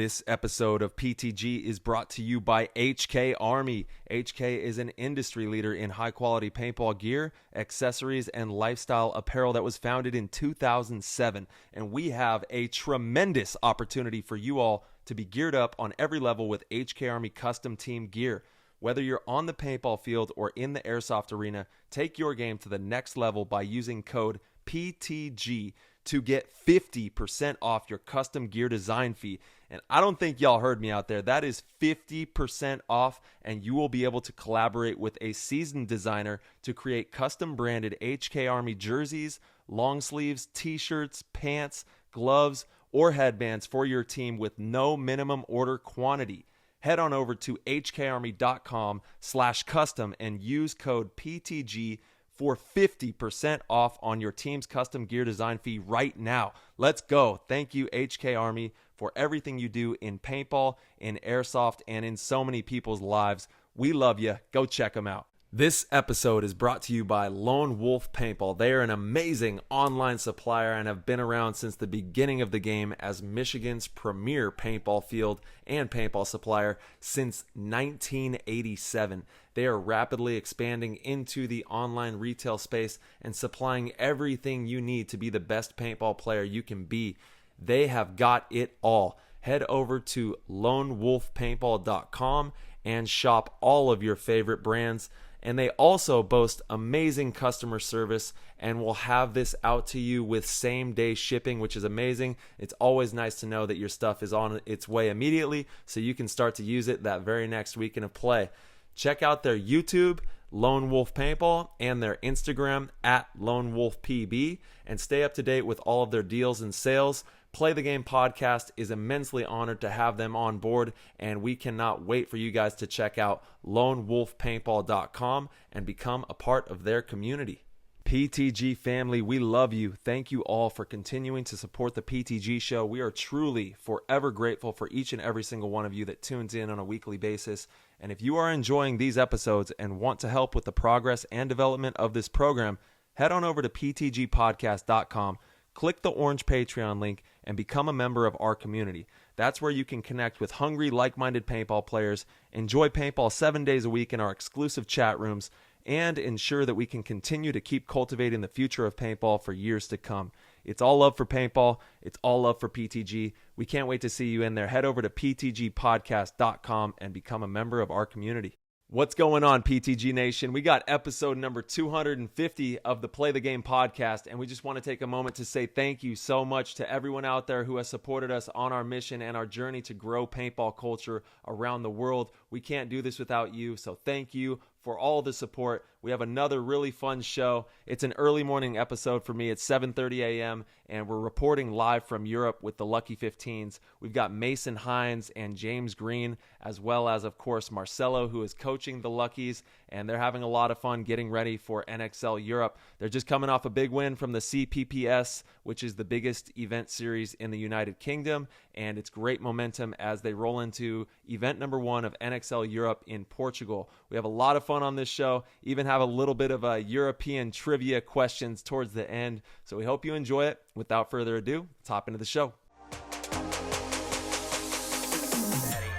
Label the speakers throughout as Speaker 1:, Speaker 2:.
Speaker 1: This episode of PTG is brought to you by HK Army. HK is an industry leader in high-quality paintball gear, accessories, and lifestyle apparel that was founded in 2007. And we have a tremendous opportunity for you all to be geared up on every level with HK Army custom team gear. Whether you're on the paintball field or in the airsoft arena, take your game to the next level by using code PTG to get 50% off your custom gear design fee. And I don't think y'all heard me out there. That is 50% off, and you will be able to collaborate with a seasoned designer to create custom branded HK Army jerseys, long sleeves, t-shirts, pants, gloves, or headbands for your team with no minimum order quantity. Head on over to hkarmy.com/custom and use code PTG for 50% off on your team's custom gear design fee right now. Let's go. Thank you, HK Army, for everything you do in paintball, in airsoft, and in so many people's lives. We love you. Go check them out. This episode is brought to you by Lone Wolf Paintball. They are an amazing online supplier and have been around since the beginning of the game as Michigan's premier paintball field and paintball supplier since 1987. They are rapidly expanding into the online retail space and supplying everything you need to be the best paintball player you can be. They have got it all. Head over to lonewolfpaintball.com and shop all of your favorite brands. And they also boast amazing customer service and will have this out to you with same-day shipping, which is amazing. It's always nice to know that your stuff is on its way immediately so you can start to use it that very next weekend of play. Check out their YouTube, Lone Wolf Paintball, and their Instagram @LoneWolfPB, and stay up to date with all of their deals and sales. Play the Game podcast is immensely honored to have them on board, and we cannot wait for you guys to check out lonewolfpaintball.com and become a part of their community. PTG family, we love you. Thank you all for continuing to support the PTG show. We are truly forever grateful for each and every single one of you that tunes in on a weekly basis. And if you are enjoying these episodes and want to help with the progress and development of this program, head on over to ptgpodcast.com. Click the orange Patreon link and become a member of our community. That's where you can connect with hungry, like-minded paintball players, enjoy paintball 7 days a week in our exclusive chat rooms, and ensure that we can continue to keep cultivating the future of paintball for years to come. It's all love for paintball. It's all love for PTG. We can't wait to see you in there. Head over to ptgpodcast.com and become a member of our community. What's going on, PTG Nation? We got episode number 250 of the Play the Game podcast, and we just want to take a moment to say thank you so much to everyone out there who has supported us on our mission and our journey to grow paintball culture around the world. We can't do this without you, so thank you for all the support. We have another really fun show. It's an early morning episode for me. It's 7:30 a.m., and we're reporting live from Europe with the Lucky 15's. We've got Mason Hinds and James Green, as well as, of course, Marcello, who is coaching the Luckies, and they're having a lot of fun getting ready for NXL Europe. They're just coming off a big win from the CPPS, which is the biggest event series in the United Kingdom, and it's great momentum as they roll into event number 1 of NXL Europe in Portugal. We have a lot of fun on this show, even have a little bit of a European trivia questions towards the end, so we hope you enjoy it. Without further ado, let's hop into the show.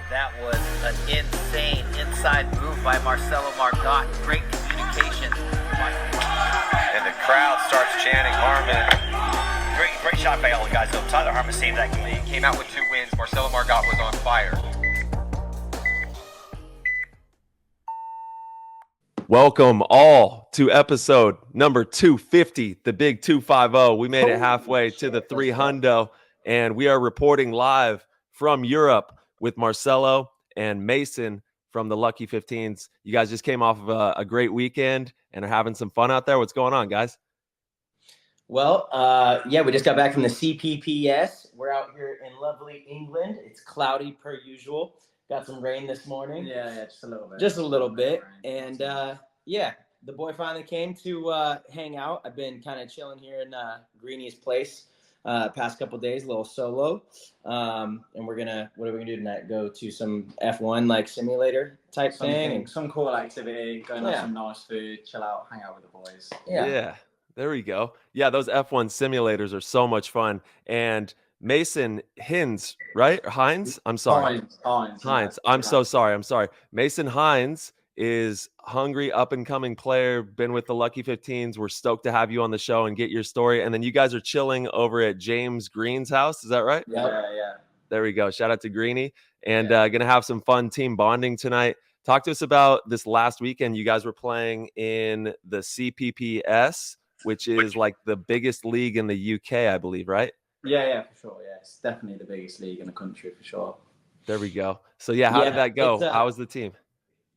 Speaker 2: That was an insane inside move by Marcello Margott. Great communication.
Speaker 3: And the crowd starts chanting Harmon.
Speaker 2: Great shot by all the guys, though. Tyler Harmon saved that game.
Speaker 3: He came out with 2 wins. Marcello Margott was on fire.
Speaker 1: Welcome all to episode number 250, the big 250. We made it halfway to the 300, and we are reporting live from Europe with Marcello and Mason from the Lucky 15's. You guys just came off of a great weekend and are having some fun out there. What's going on, guys?
Speaker 4: Well, we just got back from the CPPS. We're out here in lovely England. It's cloudy per usual. Got some rain this morning.
Speaker 5: Yeah, just a little bit.
Speaker 4: Just a little bit. And, the boy finally came to hang out. I've been kind of chilling here in Greenie's place past couple days, a little solo. And what are we going to do tonight? Go to some F1 like simulator type thing?
Speaker 5: Some cool activity, go and have some nice food, chill out, hang out with the boys.
Speaker 1: Yeah, there we go. Yeah, those F1 simulators are so much fun. And Mason Hinds, right? Or Hinds? I'm sorry. Hinds. I'm so sorry. I'm sorry. Mason Hinds is hungry, up and coming player, been with the Lucky 15s. We're stoked to have you on the show and get your story. And then you guys are chilling over at James Green's house. Is that right?
Speaker 5: Yeah.
Speaker 1: There we go. Shout out to Greeny. And going to have some fun team bonding tonight. Talk to us about this last weekend. You guys were playing in the CPPS, which is like the biggest league in the UK, I believe, right?
Speaker 5: Yeah, for sure. Yeah, it's definitely the biggest league in the country for sure.
Speaker 1: There we go. So yeah, how did that go? How was the team?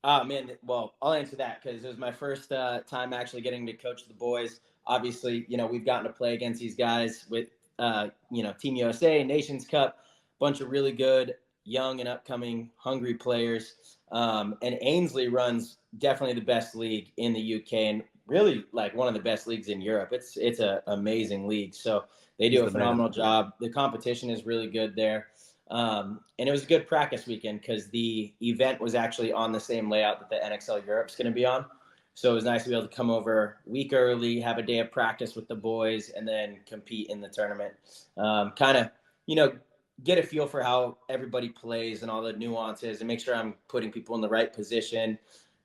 Speaker 4: Oh man, well, I'll answer that because it was my first time actually getting to coach the boys. Obviously, we've gotten to play against these guys with, Team USA, Nations Cup, bunch of really good young and upcoming hungry players. And Ainsley runs definitely the best league in the UK and really like one of the best leagues in Europe. It's an amazing league. So they do a phenomenal job. The competition is really good there. And it was a good practice weekend because the event was actually on the same layout that the NXL Europe is going to be on. So it was nice to be able to come over a week early, have a day of practice with the boys, and then compete in the tournament. Kind of, get a feel for how everybody plays and all the nuances and make sure I'm putting people in the right position.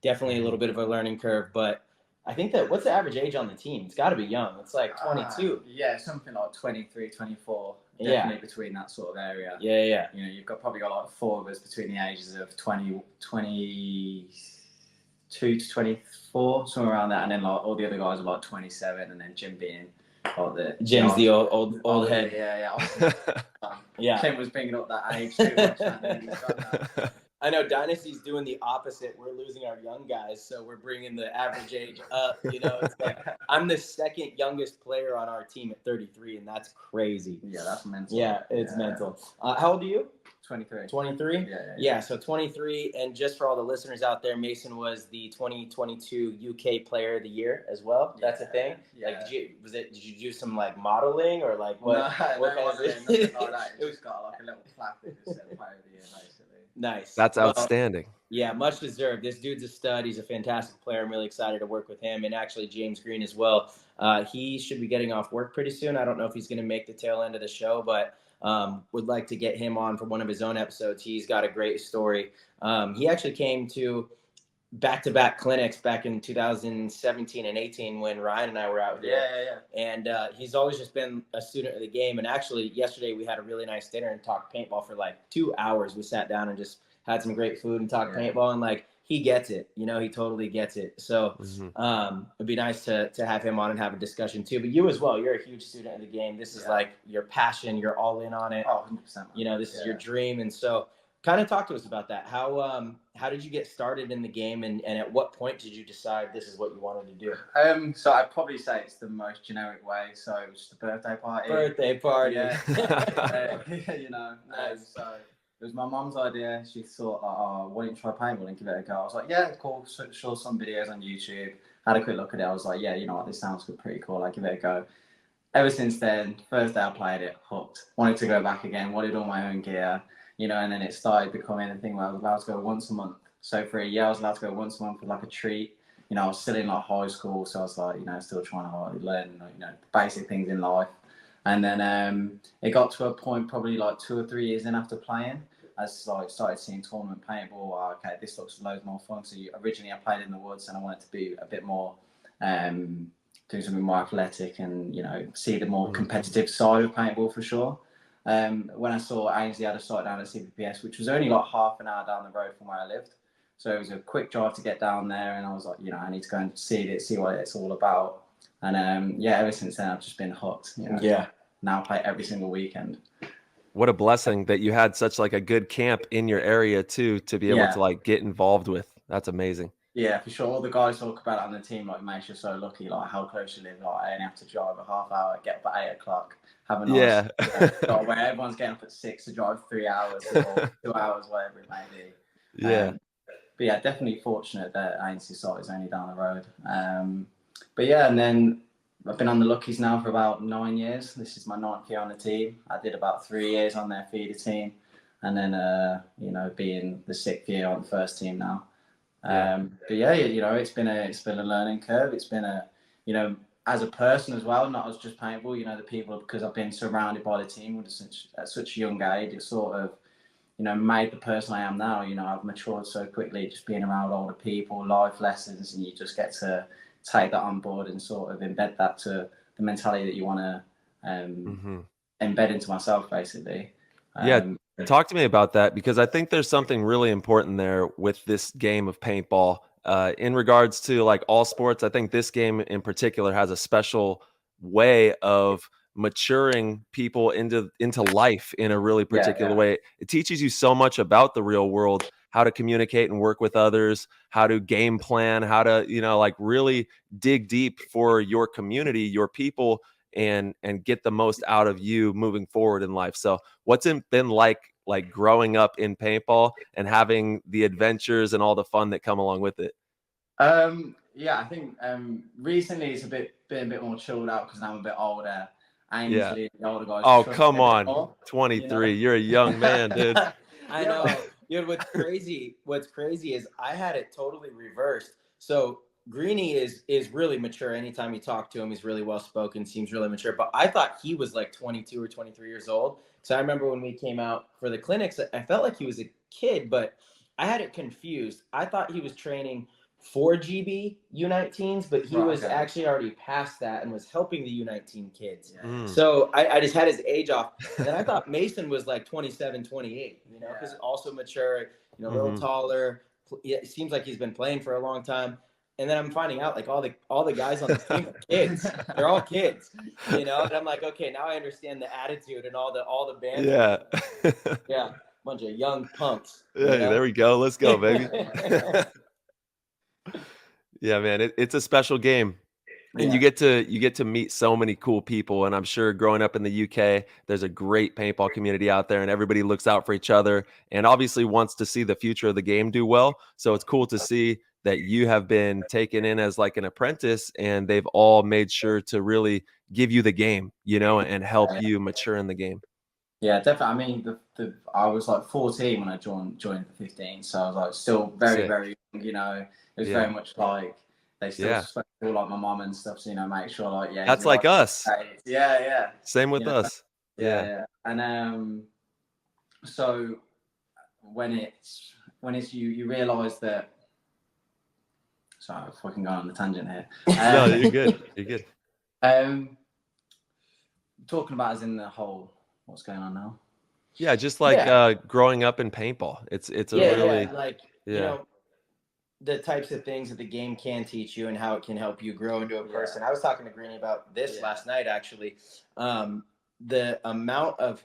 Speaker 4: Definitely a little bit of a learning curve, but I think that what's the average age on the team? It's got to be young. It's like 22.
Speaker 5: Yeah, something like 23, 24. Definitely between that sort of area.
Speaker 4: Yeah.
Speaker 5: You've probably got like four of us between the ages of 22 to 24, somewhere around that. And then like all the other guys are like 27, and then Jim being like
Speaker 4: Jim's the old head.
Speaker 5: Yeah. Tim was bringing up that age too much.
Speaker 4: I know Dynasty's doing the opposite. We're losing our young guys, so we're bringing the average age up. It's like I'm the second youngest player on our team at 33, and that's crazy.
Speaker 5: Yeah, that's mental.
Speaker 4: Yeah, it's mental. How old are you?
Speaker 5: 23.
Speaker 4: 23? Yeah, so 23. And just for all the listeners out there, Mason was the 2022 UK Player of the Year as well. That's a thing?
Speaker 5: Yeah.
Speaker 4: Like, did you do some, like, modeling or, like, what?
Speaker 5: What kind of nothing like that. It just got, like, a little plaque that just said Player of the Year, basically.
Speaker 4: Nice.
Speaker 1: That's outstanding.
Speaker 4: Yeah, much deserved. This dude's a stud. He's a fantastic player. I'm really excited to work with him. And actually, James Green as well. He should be getting off work pretty soon. I don't know if he's going to make the tail end of the show, but would like to get him on for one of his own episodes. He's got a great story. He actually came to back-to-back clinics back in 2017 and 18 when Ryan and I were out there.
Speaker 5: Yeah.
Speaker 4: And he's always just been a student of the game. And actually, yesterday we had a really nice dinner and talked paintball for like 2 hours. We sat down and just had some great food and talked paintball. And like, he gets it. He totally gets it. So it'd be nice to have him on and have a discussion too. But you as well, you're a huge student of the game. This is like your passion. You're all in on it.
Speaker 5: Oh, 100%.
Speaker 4: This is your dream. And so kind of talk to us about that. How did you get started in the game, and at what point did you decide this is what you wanted to do?
Speaker 5: So I'd probably say it's the most generic way. So it was just a birthday party.
Speaker 4: Yeah.
Speaker 5: Nice. So it was my mum's idea. She thought, why don't you try paintball and give it a go? I was like, yeah, cool. So, saw some videos on YouTube. Had a quick look at it. I was like, yeah, you know what, this sounds pretty cool. I'll give it a go. Ever since then, first day I played it, hooked. Wanted to go back again. Wanted all my own gear. And then it started becoming a thing where I was allowed to go once a month. So for a year, I was allowed to go once a month with like a treat. I was still in like high school, so I was like, still trying to learn, basic things in life. And then it got to a point probably like 2 or 3 years in after playing, I started seeing tournament paintball. Okay, this looks loads more fun. So originally I played in the woods, and I wanted to be a bit more, do something more athletic and see the more competitive side of paintball for sure. When I saw Ainsley had a site down at CPPS, which was only like half an hour down the road from where I lived. So it was a quick drive to get down there, and I was like, I need to go and see what it's all about. And ever since then, I've just been hooked. Now I play every single weekend.
Speaker 1: What a blessing that you had such like a good camp in your area too, to be able to like get involved with. That's amazing.
Speaker 5: Yeah, for sure. All the guys talk about it on the team, like, mate, you're so lucky, like how close you live. Like, I only have to drive a half hour, get up at 8 o'clock, have a nice job where everyone's getting up at 6 to drive 3 hours or 2 hours, whatever it may be. But yeah, definitely fortunate that ANC site is only down the road. And then I've been on the Luckies now for about 9 years. This is my 9th year on the team. I did about 3 years on their feeder team, and then being the 6th year on the first team now. It's been a learning curve. It's been as a person as well, not as just paintball. You know, the people, because I've been surrounded by the team at such a young age, it sort of, you know, made the person I am now. You know, I've matured so quickly just being around older people, life lessons, and you just get to take that on board and sort of embed that to the mentality that you want to embed into myself, basically.
Speaker 1: Yeah, talk to me about that, because I think there's something really important there with this game of paintball. In regards to like all sports, I think this game in particular has a special way of maturing people into life in a really particular way. It teaches you so much about the real world, how to communicate and work with others, how to game plan, how to, you know, like really dig deep for your community, your people, and get the most out of you moving forward in life. So what's it been like growing up in paintball and having the adventures and all the fun that come along with it?
Speaker 5: Yeah, I think recently it's been a bit more chilled out because now I'm a bit older. I ain't
Speaker 1: Yeah.
Speaker 5: usually the older guys.
Speaker 1: Oh,
Speaker 5: Trust me
Speaker 1: come
Speaker 5: a bit
Speaker 1: on.
Speaker 5: more,
Speaker 1: 23.
Speaker 5: you know?
Speaker 1: You're a young man, dude.
Speaker 4: I know. Dude, what's crazy is I had it totally reversed. So Greeny is really mature. Anytime you talk to him, he's really well spoken, seems really mature. But I thought he was like 22 or 23 years old. So I remember when we came out for the clinics, I felt like he was a kid, but I had it confused. I thought he was training for GB U19s, but he was actually already past that and was helping the U19 kids. So I just had his age off. And then I thought Mason was like 27, 28, you know, because also mature, you know, a little taller. It seems like he's been playing for a long time. And then I'm finding out like all the guys on the team are kids. They're all kids, you know. And I'm like, okay, now I understand the attitude and all the banter. Yeah, bunch of young punks.
Speaker 1: Yeah,
Speaker 4: you know?
Speaker 1: there we go. Let's go, baby. Yeah, man, it's a special game. And you get to meet so many cool people. And I'm sure growing up in the UK, there's a great paintball community out there, and everybody looks out for each other and obviously wants to see the future of the game do well. So it's cool to see that you have been taken in as like an apprentice, and they've all made sure to really give you the game, you know, and help you mature in the game.
Speaker 5: Yeah, definitely. I mean, I was like 14 when I joined the 15, so I was like still very, very young. You know, it was very much like they still feel like my mom and stuff. So, you know, make sure like
Speaker 1: that's like us.
Speaker 5: Yeah.
Speaker 1: Same with us.
Speaker 5: Yeah. And so when it's you realize that. Sorry, I'm fucking going on the tangent here.
Speaker 1: No, you're good. You're good.
Speaker 5: Talking about as in the whole. What's going on now?
Speaker 1: Yeah, just like growing up in paintball. It's a really
Speaker 4: like you know, the types of things that the game can teach you and how it can help you grow into a person. I was talking to Greeny about this last night, actually. The amount of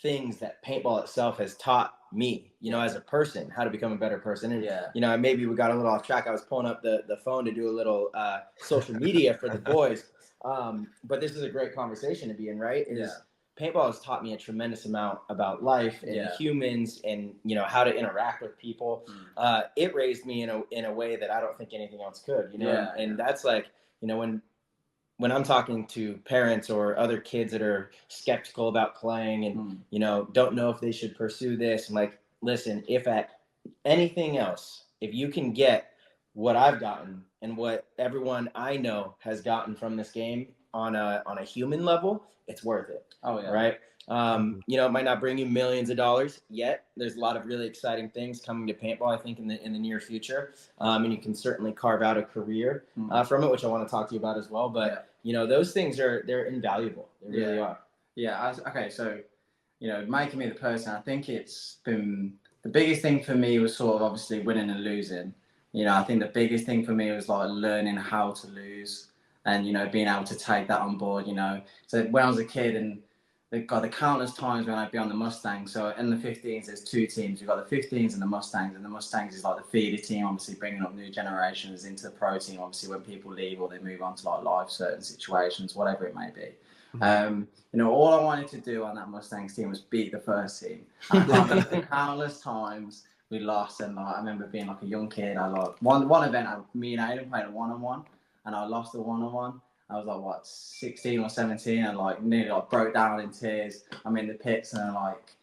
Speaker 4: things that paintball itself has taught me, you know, as a person, how to become a better person. And you know, maybe we got a little off track. I was pulling up the phone to do a little social media for the boys. But this is a great conversation to be in, right? Paintball has taught me a tremendous amount about life and humans, and you know, how to interact with people. It raised me in a way that I don't think anything else could, you know. And that's like, you know, when I'm talking to parents or other kids that are skeptical about playing and you know, don't know if they should pursue this, I'm like, listen, if at anything else, if you can get what I've gotten and what everyone I know has gotten from this game on a human level, it's worth it. Right. You know, it might not bring you millions of dollars yet. There's a lot of really exciting things coming to paintball, I think, in the near future. And you can certainly carve out a career from it, which I want to talk to you about as well. But you know, those things they're invaluable. They really are.
Speaker 5: Okay, so you know, making me the person, I think it's been the biggest thing for me was sort of obviously winning and losing. You know, I think the biggest thing for me was like learning how to lose and, you know, being able to take that on board, you know. So when I was a kid, and the countless times when I'd be on the Mustangs. So in the 15s, there's two teams. We've got the 15s and the Mustangs. And the Mustangs is like the feeder team, obviously bringing up new generations into the pro team, obviously when people leave or they move on to like life, certain situations, whatever it may be. You know, all I wanted to do on that Mustangs team was beat the first team. I can't remember the countless times we lost, and like, I remember being like a young kid. I like one event. Me and Aiden played a one-on-one, and I lost the one-on-one. I was like, what, 16 or 17, and like nearly like broke down in tears. I'm in the pits, and like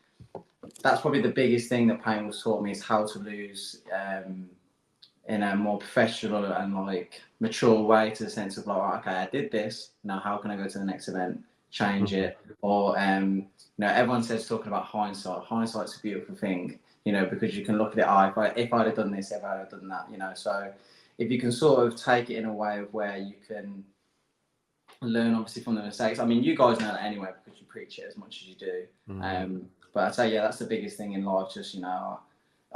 Speaker 5: that's probably the biggest thing that paintball taught me is how to lose in a more professional and like mature way, to the sense of like, okay, I did this. Now, how can I go to the next event, change it? Or everyone says talking about hindsight. Hindsight's a beautiful thing, because you can look at it. If I'd have done this, if I'd have done that, So if you can sort of take it in a way of where you can learn obviously from the mistakes. I mean, you guys know that anyway because you preach it as much as you do. But I'd say, that's the biggest thing in life. Just, I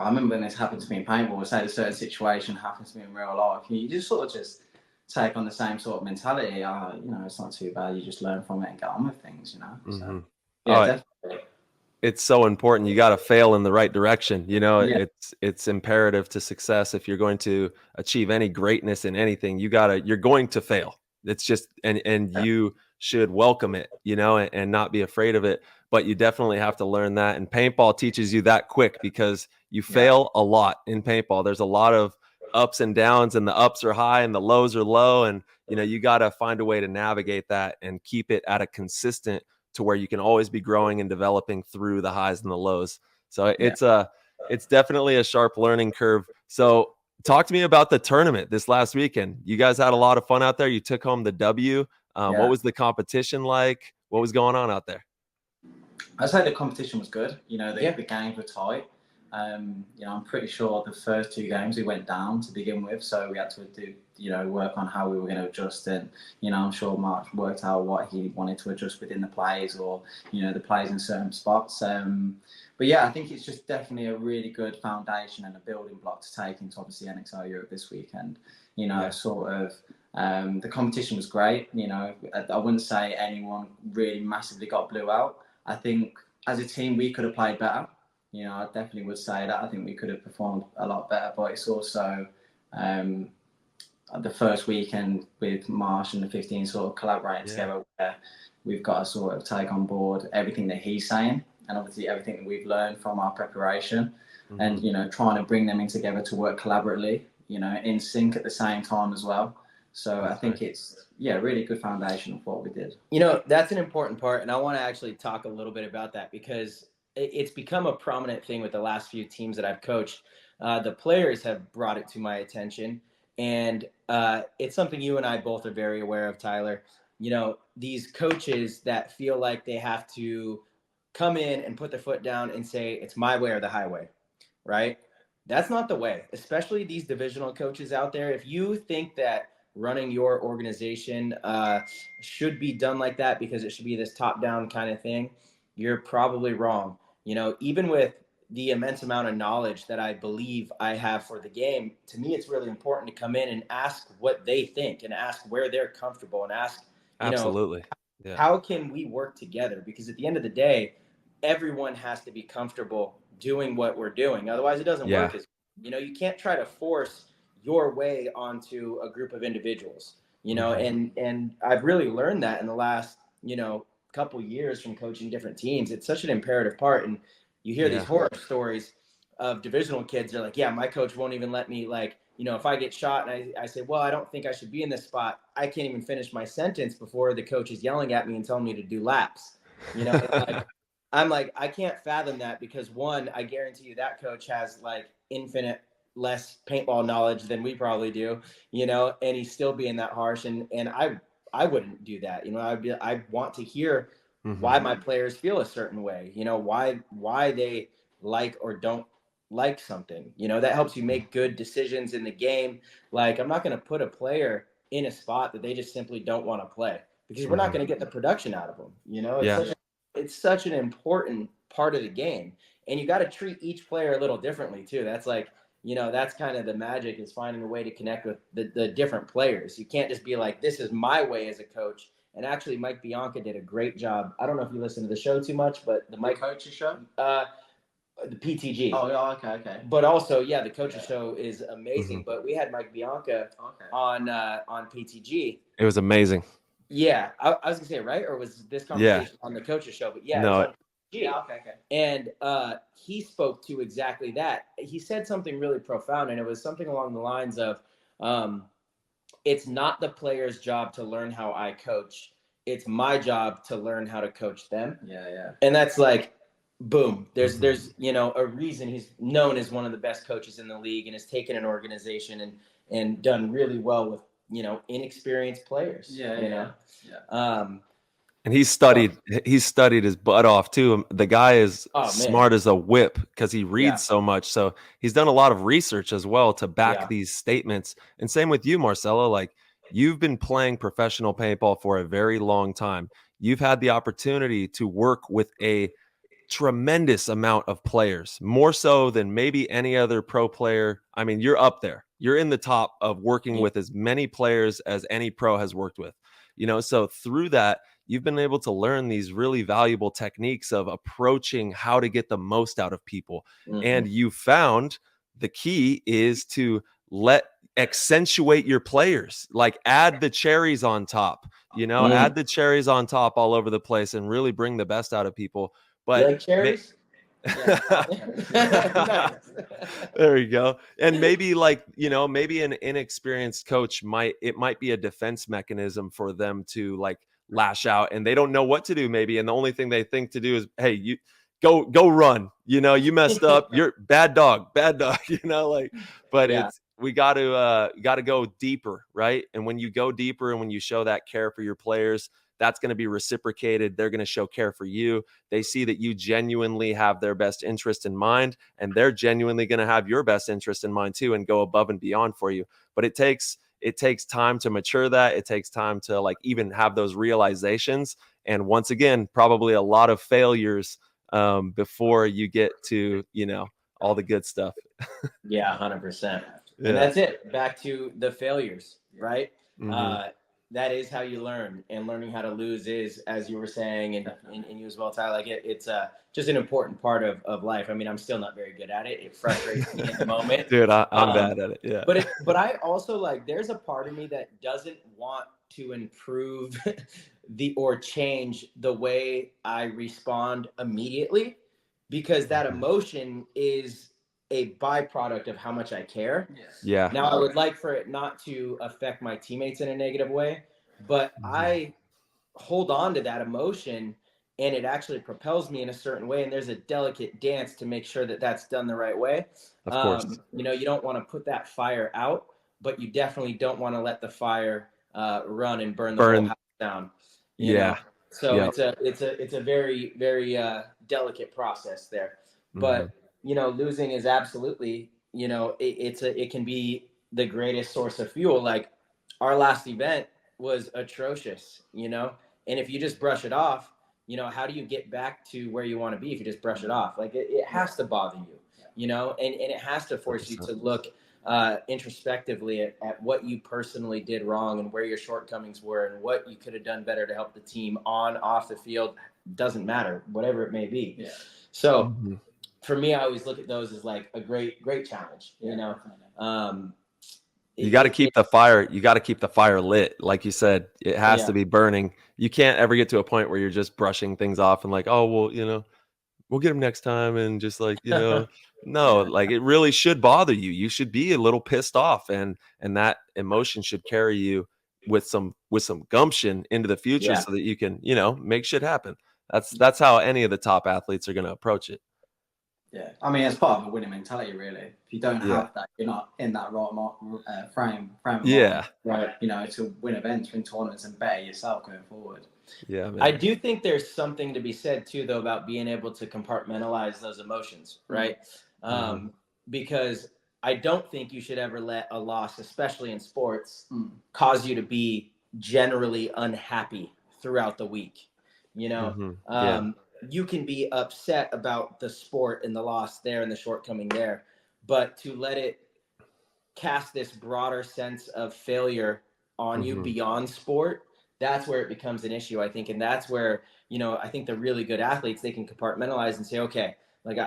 Speaker 5: remember when this happened to me in paintball, say a certain situation happens to me in real life, you just sort of just take on the same sort of mentality. It's not too bad. You just learn from it and get on with things, So, definitely.
Speaker 1: It's so important. You got to fail in the right direction.
Speaker 5: Yeah.
Speaker 1: It's imperative to success. If you're going to achieve any greatness in anything, you're going to fail. It's just, and you should welcome it, and not be afraid of it. But you definitely have to learn that. And paintball teaches you that quick, because you fail a lot in paintball. There's a lot of ups and downs, and the ups are high and the lows are low. And, you got to find a way to navigate that and keep it at a consistent, to where you can always be growing and developing through the highs and the lows. So it's definitely a sharp learning curve. So talk to me about the tournament this last weekend. You guys had a lot of fun out there. You took home the W. What was the competition like? What was going on out there?
Speaker 5: I'd say the competition was good. The games were tight. I'm pretty sure the first 2 games we went down to begin with, so we had to do, work on how we were going to adjust. And, I'm sure Mark worked out what he wanted to adjust within the plays, or, the plays in certain spots. But yeah, I think it's just definitely a really good foundation and a building block to take into obviously NXL Europe this weekend. The competition was great. I wouldn't say anyone really massively got blew out. I think as a team we could have played better. I definitely would say that. I think we could have performed a lot better, but it's also the first weekend with Marsh and the 15 sort of collaborating together, where we've got to sort of take on board everything that he's saying, and obviously everything that we've learned from our preparation, and trying to bring them in together to work collaboratively, in sync at the same time as well. So I think it's really good foundation of what we did.
Speaker 4: That's an important part, and I want to actually talk a little bit about that, because it's become a prominent thing with the last few teams that I've coached. The players have brought it to my attention, and it's something you and I both are very aware of, Tyler. These coaches that feel like they have to come in and put their foot down and say, it's my way or the highway, right? That's not the way, especially these divisional coaches out there. If you think that running your organization should be done like that because it should be this top-down kind of thing, you're probably wrong. Even with the immense amount of knowledge that I believe I have for the game, to me, it's really important to come in and ask what they think, and ask where they're comfortable, and ask,
Speaker 1: Absolutely.
Speaker 4: How can we work together? Because at the end of the day, everyone has to be comfortable doing what we're doing. Otherwise, it doesn't work. You can't try to force your way onto a group of individuals, and I've really learned that in the last, couple years from coaching different teams. It's such an imperative part. And you hear these horror stories of divisional kids. They're like, my coach won't even let me, if I get shot and I say, well, I don't think I should be in this spot, I can't even finish my sentence before the coach is yelling at me and telling me to do laps. I'm like, I can't fathom that, because one, I guarantee you that coach has infinite less paintball knowledge than we probably do, and he's still being that harsh. And I wouldn't do that. I want to hear why my players feel a certain way, why they like or don't like something, that helps you make good decisions in the game. I'm not going to put a player in a spot that they just simply don't want to play, because we're not going to get the production out of them. It's such an important part of the game, and you got to treat each player a little differently too. That's that's kind of the magic, is finding a way to connect with the different players. You can't just be like, this is my way as a coach. And actually, Mike Bianca did a great job. I don't know if you listen to the show too much, but the Mike
Speaker 5: Coaches Show?
Speaker 4: The PTG.
Speaker 5: Oh, okay.
Speaker 4: But also, the Coaches Show is amazing. But we had Mike Bianca on PTG.
Speaker 1: It was amazing.
Speaker 4: Yeah, I was gonna say, right? Or was this conversation on the Coaches Show? But
Speaker 1: no,
Speaker 4: it was on PTG. And he spoke to exactly that. He said something really profound, and it was something along the lines of, it's not the player's job to learn how I coach. It's my job to learn how to coach them.
Speaker 5: Yeah.
Speaker 4: And that's boom, there's you know, a reason he's known as one of the best coaches in the league and has taken an organization and done really well with, you know, inexperienced players.
Speaker 5: Yeah,
Speaker 4: you
Speaker 5: yeah,
Speaker 4: know?
Speaker 1: And he's studied his butt off too. The guy is
Speaker 4: Oh, man.
Speaker 1: smart as a whip because he reads
Speaker 4: Yeah.
Speaker 1: so much. So he's done a lot of research as well to back
Speaker 4: Yeah.
Speaker 1: these statements. And same with you, Marcello. Like, you've been playing professional paintball for a very long time. You've had the opportunity to work with a tremendous amount of players, more so than maybe any other pro player. I mean, you're up there. You're in the top of working with as many players as any pro has worked with. You know, so through that, you've been able to learn these really valuable techniques of approaching how to get the most out of people. And you found the key is to let accentuate your players, like add the cherries on top, you know, add the cherries on top all over the place and really bring the best out of people.
Speaker 4: You
Speaker 1: But
Speaker 4: like cherries?
Speaker 1: Nice. There you go. And maybe, like, you know, maybe an inexperienced coach might be a defense mechanism for them to like lash out, and they don't know what to do maybe, and the only thing they think to do is, hey, you go run, you know, you messed up, you're bad dog, you know, like. But it's, we got to go deeper, right? And when you go deeper and when you show that care for your players, that's going to be reciprocated. They're going to show care for you. They see that you genuinely have their best interest in mind, and they're genuinely going to have your best interest in mind too, and go above and beyond for you. But it takes time to mature that. It takes time to like even have those realizations. And once again, probably a lot of failures before you get to, you know, all the good stuff.
Speaker 4: Yeah, 100%. And that's it. Back to the failures, right? That is how you learn, and learning how to lose is, as you were saying, and you as well, Tyler, like it's just an important part of life. I mean, I'm still not very good at it. It frustrates me in the moment.
Speaker 1: Dude, I'm bad at it. Yeah.
Speaker 4: But I also, like, there's a part of me that doesn't want to improve or change the way I respond immediately, because that emotion is a byproduct of how much I care.
Speaker 1: Yeah.
Speaker 4: Now, I would like for it not to affect my teammates in a negative way, but I hold on to that emotion, and it actually propels me in a certain way. And there's a delicate dance to make sure that that's done the right way.
Speaker 1: Of course.
Speaker 4: You know, you don't want to put that fire out, but you definitely don't want to let the fire run and burn the whole house down. You know? So it's a very, very delicate process there. But you know, losing is absolutely, you know, it can be the greatest source of fuel. Like, our last event was atrocious, you know, and if you just brush it off, you know, how do you get back to where you want to be if you just brush it off? Like, it has to bother you, you know, and it has to force you to look introspectively at what you personally did wrong and where your shortcomings were and what you could have done better to help the team on, off the field. Doesn't matter, whatever it may be. So for me, I always look at those as like a great challenge, you know.
Speaker 1: You got to keep the fire. You got to keep the fire lit. Like you said, it has to be burning. You can't ever get to a point where you're just brushing things off and like, oh, well, you know, we'll get them next time. And just like, you know, no, like, it really should bother you. You should be a little pissed off, and that emotion should carry you with some gumption into the future so that you can, you know, make shit happen. That's how any of the top athletes are going to approach it.
Speaker 5: Yeah, I mean, it's part of a winning mentality, really. If you don't have that, you're not in that right frame of mind, right? You know, to win events, win tournaments, and better yourself going forward.
Speaker 1: Yeah, man.
Speaker 4: I do think there's something to be said too, though, about being able to compartmentalize those emotions, right? Because I don't think you should ever let a loss, especially in sports, cause you to be generally unhappy throughout the week. You know, you can be upset about the sport and the loss there and the shortcoming there, but to let it cast this broader sense of failure on you beyond sport, that's where it becomes an issue, I think. And that's where, you know, I think the really good athletes, they can compartmentalize and say, okay, like,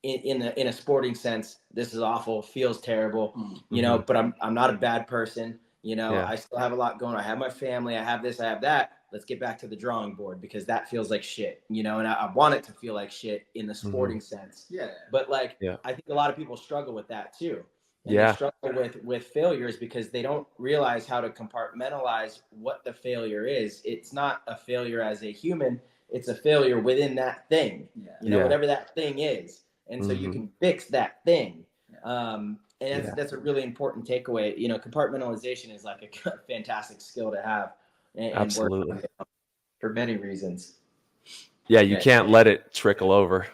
Speaker 4: in a sporting sense, this is awful, feels terrible, you know, but I'm not a bad person. You know, I still have a lot going on. I have my family, I have this, I have that. Let's get back to the drawing board, because that feels like shit, you know, and I want it to feel like shit in the sporting sense. But like, I think a lot of people struggle with that too. And they struggle with failures because they don't realize how to compartmentalize what the failure is. It's not a failure as a human. it's a failure within that thing, you know,
Speaker 1: Yeah.
Speaker 4: whatever that thing is. And so you can fix that thing. And that's a really important takeaway. You know, compartmentalization is like a fantastic skill to have and work
Speaker 1: Absolutely.
Speaker 4: for many reasons.
Speaker 1: Yeah, you can't let it trickle over.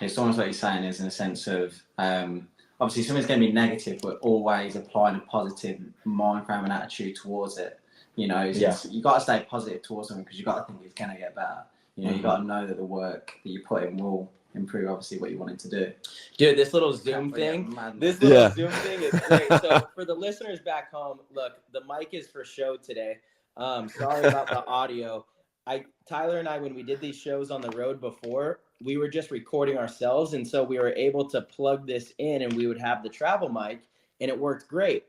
Speaker 5: It's almost like you're saying is in a sense of obviously something's going to be negative, but always applying a positive mind frame and attitude towards it. You know, you got to stay positive towards something because you got to think it's going to get better. You know, you got to know that the work that you put in will improve obviously what you want it to do.
Speaker 4: Dude, this little Zoom thing is great. So for the listeners back home, look, the mic is for show today. Sorry about the audio. Tyler and I, when we did these shows on the road before, we were just recording ourselves, and so we were able to plug this in, and we would have the travel mic, and it worked great.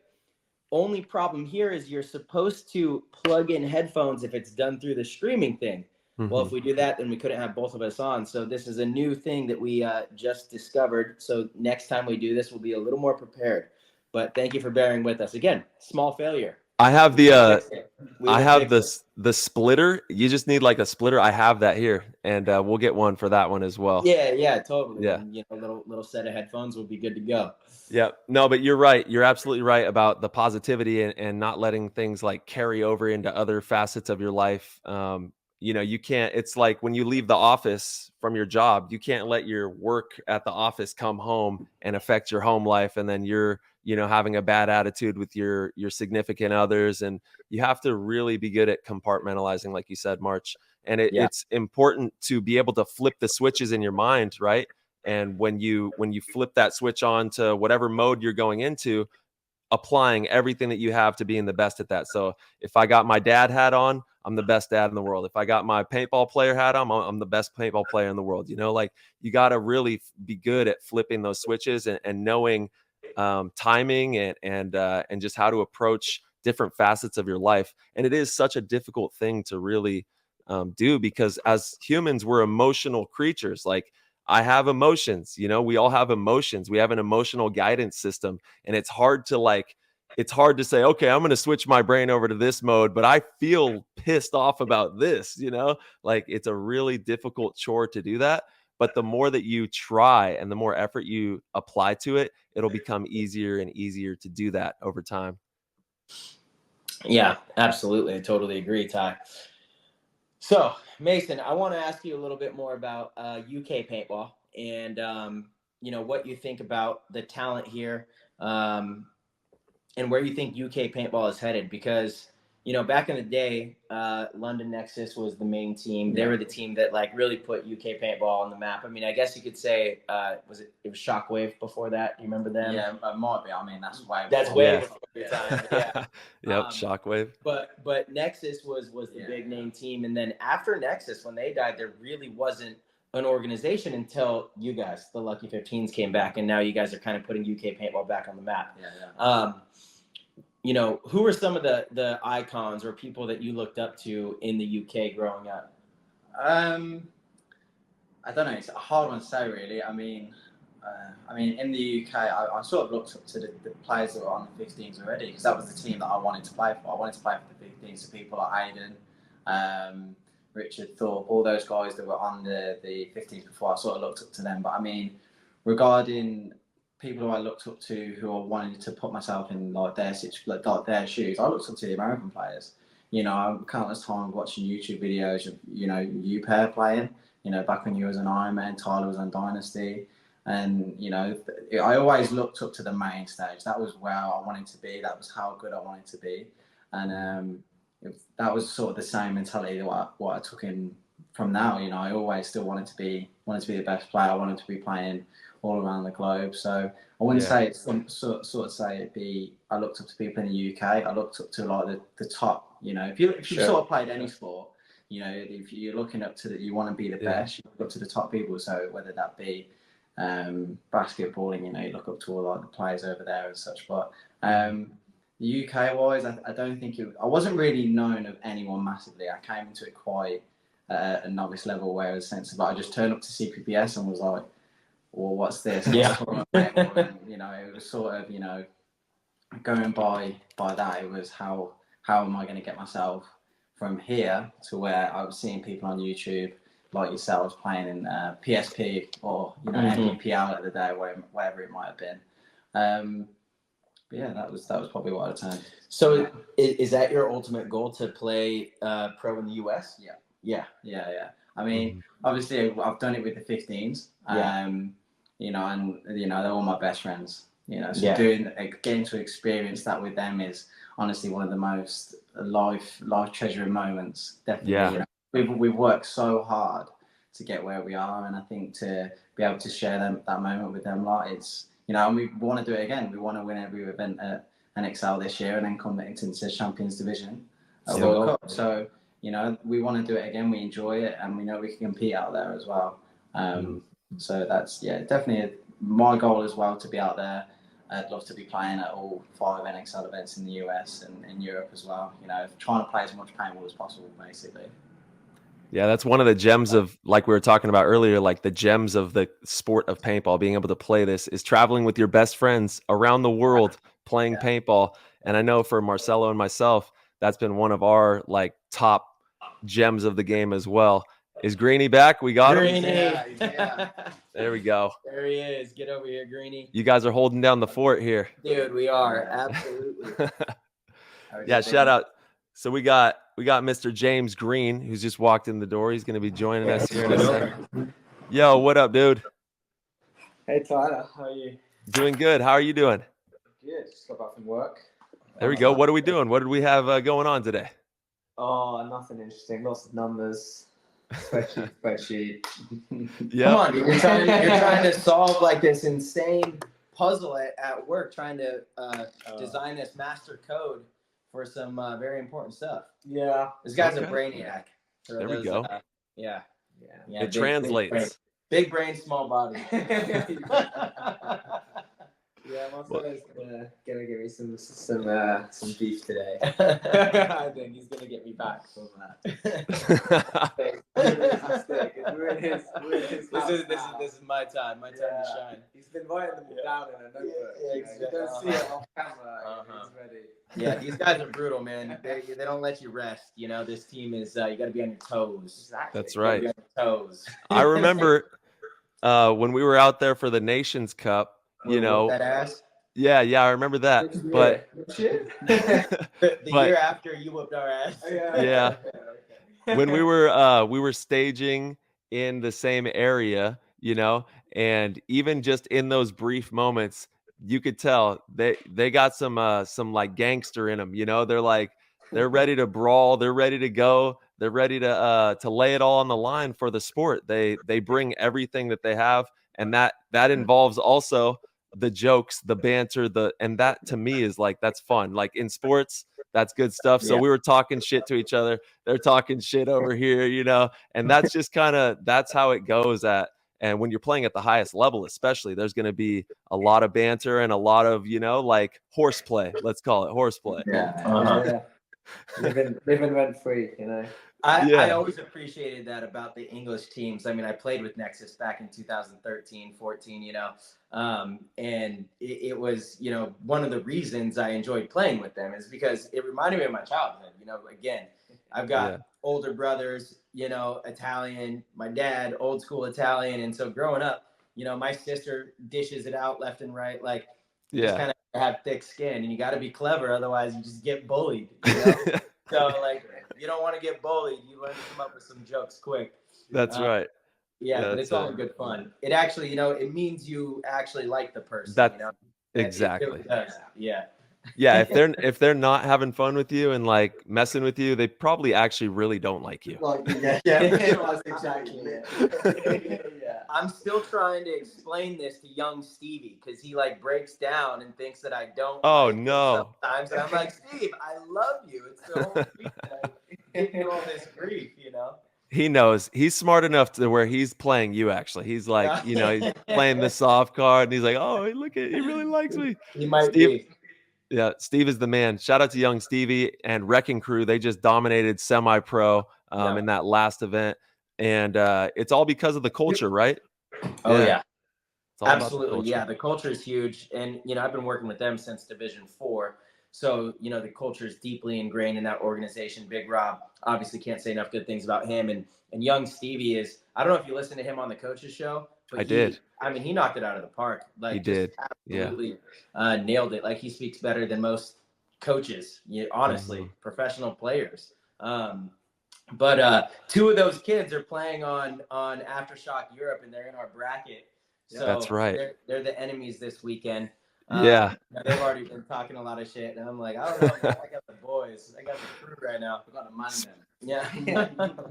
Speaker 4: Only problem here is you're supposed to plug in headphones if it's done through the streaming thing. Well, if we do that, then we couldn't have both of us on. So this is a new thing that we just discovered. So next time we do this, we'll be a little more prepared. But thank you for bearing with us. Again, small failure.
Speaker 1: I have the splitter. You just need like a splitter. I have that here, and we'll get one for that one as well.
Speaker 4: Yeah, totally.
Speaker 1: Yeah,
Speaker 4: and, you know, little set of headphones will be good to go.
Speaker 1: Yeah, no, but you're right. You're absolutely right about the positivity and not letting things like carry over into other facets of your life. You know, you can't. It's like when you leave the office from your job, you can't let your work at the office come home and affect your home life, and then you're, you know, having a bad attitude with your significant others. And you have to really be good at compartmentalizing, like you said, March. And it's important to be able to flip the switches in your mind, right? And when you flip that switch on to whatever mode you're going into, applying everything that you have to being the best at that. So if I got my dad hat on, I'm the best dad in the world. If I got my paintball player hat on, I'm the best paintball player in the world. You know, like you got to really be good at flipping those switches and knowing timing and just how to approach different facets of your life. And it is such a difficult thing to really do, because as humans, we're emotional creatures. Like, I have emotions, you know, we all have emotions. We have an emotional guidance system, and it's hard to say, okay, I'm going to switch my brain over to this mode, but I feel pissed off about this, you know, like it's a really difficult chore to do that. But the more that you try and the more effort you apply to it, it'll become easier and easier to do that over time.
Speaker 4: Yeah, absolutely. I totally agree, Ty. So, Mason, I want to ask you a little bit more about UK paintball and, you know, what you think about the talent here and where you think UK paintball is headed. Because, you know, back in the day, London Nexus was the main team. They were the team that like really put UK paintball on the map. I mean, I guess you could say, it was Shockwave before that? Do you remember them?
Speaker 5: Yeah, it might be. I mean, that's way
Speaker 4: before your time. Yeah.
Speaker 1: Yep, Shockwave.
Speaker 4: But Nexus was the big name team, and then after Nexus, when they died, there really wasn't an organization until you guys, the Lucky 15's, came back, and now you guys are kind of putting UK paintball back on the map. You know, who are some of the icons or people that you looked up to in the UK growing up?
Speaker 5: I don't know. It's a hard one to say, really. I mean, in the UK, I sort of looked up to the players that were on the 15's already, because that was the team that I wanted to play for. I wanted to play for the 15's, so people like Aidan, Richard Thorpe, all those guys that were on the 15's before. I sort of looked up to them. But I mean, regarding people who I looked up to who I wanted to put myself in like their shoes, I looked up to the American players. You know, I'm countless times watching YouTube videos of, you know, you pair playing. You know, back when you was an Iron Man, Tyler was on Dynasty. And, you know, I always looked up to the main stage. That was where I wanted to be. That was how good I wanted to be. And that was sort of the same mentality that what I took in from now. You know, I always still wanted to be the best player. I wanted to be playing all around the globe. So I wouldn't say it's sort of say it'd be, I looked up to people in the UK. I looked up to like the top, you know, if you sort of played any sport, you know, if you're looking up to you want to be the best, you look up to the top people. So whether that be basketballing, you know, you look up to all like the players over there and such. But the UK wise, I don't think I wasn't really known of anyone massively. I came into it quite a novice level, where it was sensible. I just turned up to CPPS and was like, well, what's this?
Speaker 4: Yeah.
Speaker 5: And, you know, it was sort of, you know, going by that, it was how am I going to get myself from here to where I was seeing people on YouTube like yourselves playing in PSP or NPPL at the day, wherever it might have been. But yeah, that was probably what I turned.
Speaker 4: So is that your ultimate goal, to play pro in the US?
Speaker 5: Yeah. I mean, obviously I've done it with the 15's. You know, and they're all my best friends. You know, so getting to experience that with them is honestly one of the most life treasuring moments. Definitely.
Speaker 1: Yeah.
Speaker 5: You know, we've worked so hard to get where we are, and I think to be able to share that moment with them, like, it's, and we want to do it again. We want to win every event at NXL this year, and then come into the Champions Division at World Cup. So we want to do it again. We enjoy it, and we know we can compete out there as well. So that's definitely my goal as well, to be out there. I'd love to be playing at all 5 NXL events in the US and in Europe as well. Trying to play as much paintball as possible, basically.
Speaker 1: Yeah, that's one of the gems of, like we were talking about earlier, like the gems of the sport of paintball, being able to play this, is traveling with your best friends around the world playing paintball. And I know for Marcello and myself, that's been one of our like top gems of the game as well. Is Greeny back? We got him?
Speaker 4: Yeah.
Speaker 1: There we go.
Speaker 4: There he is. Get over here, Greeny.
Speaker 1: You guys are holding down the fort here.
Speaker 4: Dude, we are. Absolutely.
Speaker 1: Yeah, shout out. So we got Mr. James Green, who's just walked in the door. He's going to be joining us here in a second. Yo, what up, dude?
Speaker 6: Hey, Tyler. How are you?
Speaker 1: Doing good. How are you doing?
Speaker 6: Good. Just got back from work.
Speaker 1: There we go. What are we doing? What did we have going on today?
Speaker 6: Oh, nothing interesting. Lots of numbers. Spreadsheet.
Speaker 1: Yeah.
Speaker 4: Come on, dude. You're trying to solve like this insane puzzle at work, trying to design this master code for some very important stuff.
Speaker 6: Yeah.
Speaker 4: This guy's a brainiac.
Speaker 1: There we go.
Speaker 4: Yeah.
Speaker 1: It translates.
Speaker 4: Big brain, small body.
Speaker 6: Yeah, my father's gonna give me some beef today. I think he's gonna get me back from that.
Speaker 4: This is my time. My time to shine.
Speaker 6: He's been writing them down in a notebook. You don't see it off camera. He's ready.
Speaker 4: Yeah, these guys are brutal, man. They don't let you rest. This team is you got to be on your toes.
Speaker 6: Exactly.
Speaker 1: That's right.
Speaker 4: You gotta be on your toes.
Speaker 1: I remember when we were out there for the Nations Cup.
Speaker 4: That ass.
Speaker 1: Yeah, I remember that. But
Speaker 4: the year after you whooped our ass.
Speaker 1: Yeah. When we were staging in the same area, and even just in those brief moments, you could tell they got some like gangster in them. They're ready to brawl, they're ready to go, they're ready to lay it all on the line for the sport. They bring everything that they have, and that involves also the jokes, the banter, and that to me is like, that's fun. Like in sports, that's good stuff. So we were talking shit to each other. They're talking shit over here, and that's just that's how it goes and when you're playing at the highest level, especially, there's going to be a lot of banter and a lot of, like horseplay. Let's call it horseplay.
Speaker 6: Yeah. Living rent free,
Speaker 4: I always appreciated that about the English teams. I mean, I played with Nexus back in 2013, 14, and it was, one of the reasons I enjoyed playing with them is because it reminded me of my childhood. Again, I've got older brothers, Italian, my dad, old school Italian. And so growing up, my sister dishes it out left and right. Like, just kind of have thick skin, and you got to be clever. Otherwise you just get bullied. So like, you don't want to get bullied. You learn to come up with some jokes quick.
Speaker 1: That's right.
Speaker 4: Yeah, but it's all good fun. It actually, it means you actually like the person.
Speaker 1: Exactly.
Speaker 4: It really does. Yeah.
Speaker 1: Yeah, if they're not having fun with you and like messing with you, they probably actually really don't like you.
Speaker 6: Exactly.
Speaker 4: I'm still trying to explain this to young Stevie because he like breaks down and thinks that I don't.
Speaker 1: Oh
Speaker 4: like
Speaker 1: no!
Speaker 4: Sometimes and I'm like, Steve, I love you. It's the whole reason I give you all this grief,
Speaker 1: He knows. He's smart enough to where he's playing you. Actually, he's like, he's playing the soft card, and he's like, oh, look at, he really likes me.
Speaker 4: He might be.
Speaker 1: Yeah, Steve is the man. Shout out to young Stevie and Wrecking Crew. They just dominated semi-pro in that last event. And it's all because of the culture, right?
Speaker 4: Oh, yeah.
Speaker 1: It's all
Speaker 4: absolutely.
Speaker 1: about the culture.
Speaker 4: Yeah, the culture is huge. And, I've been working with them since Division 4. So, the culture is deeply ingrained in that organization. Big Rob, obviously can't say enough good things about him. And young Stevie is, I don't know if you listened to him on the coaches show, but
Speaker 1: I did.
Speaker 4: I mean, he knocked it out of the park. Like,
Speaker 1: He did.
Speaker 4: Absolutely nailed it. Like, he speaks better than most coaches, honestly, professional players. But two of those kids are playing on Aftershock Europe, and they're in our bracket. So
Speaker 1: that's right.
Speaker 4: They're the enemies this weekend.
Speaker 1: They've
Speaker 4: already been talking a lot of shit, and I'm like, I don't know, man. I got the boys. I got the crew right now. I got the man. Yeah.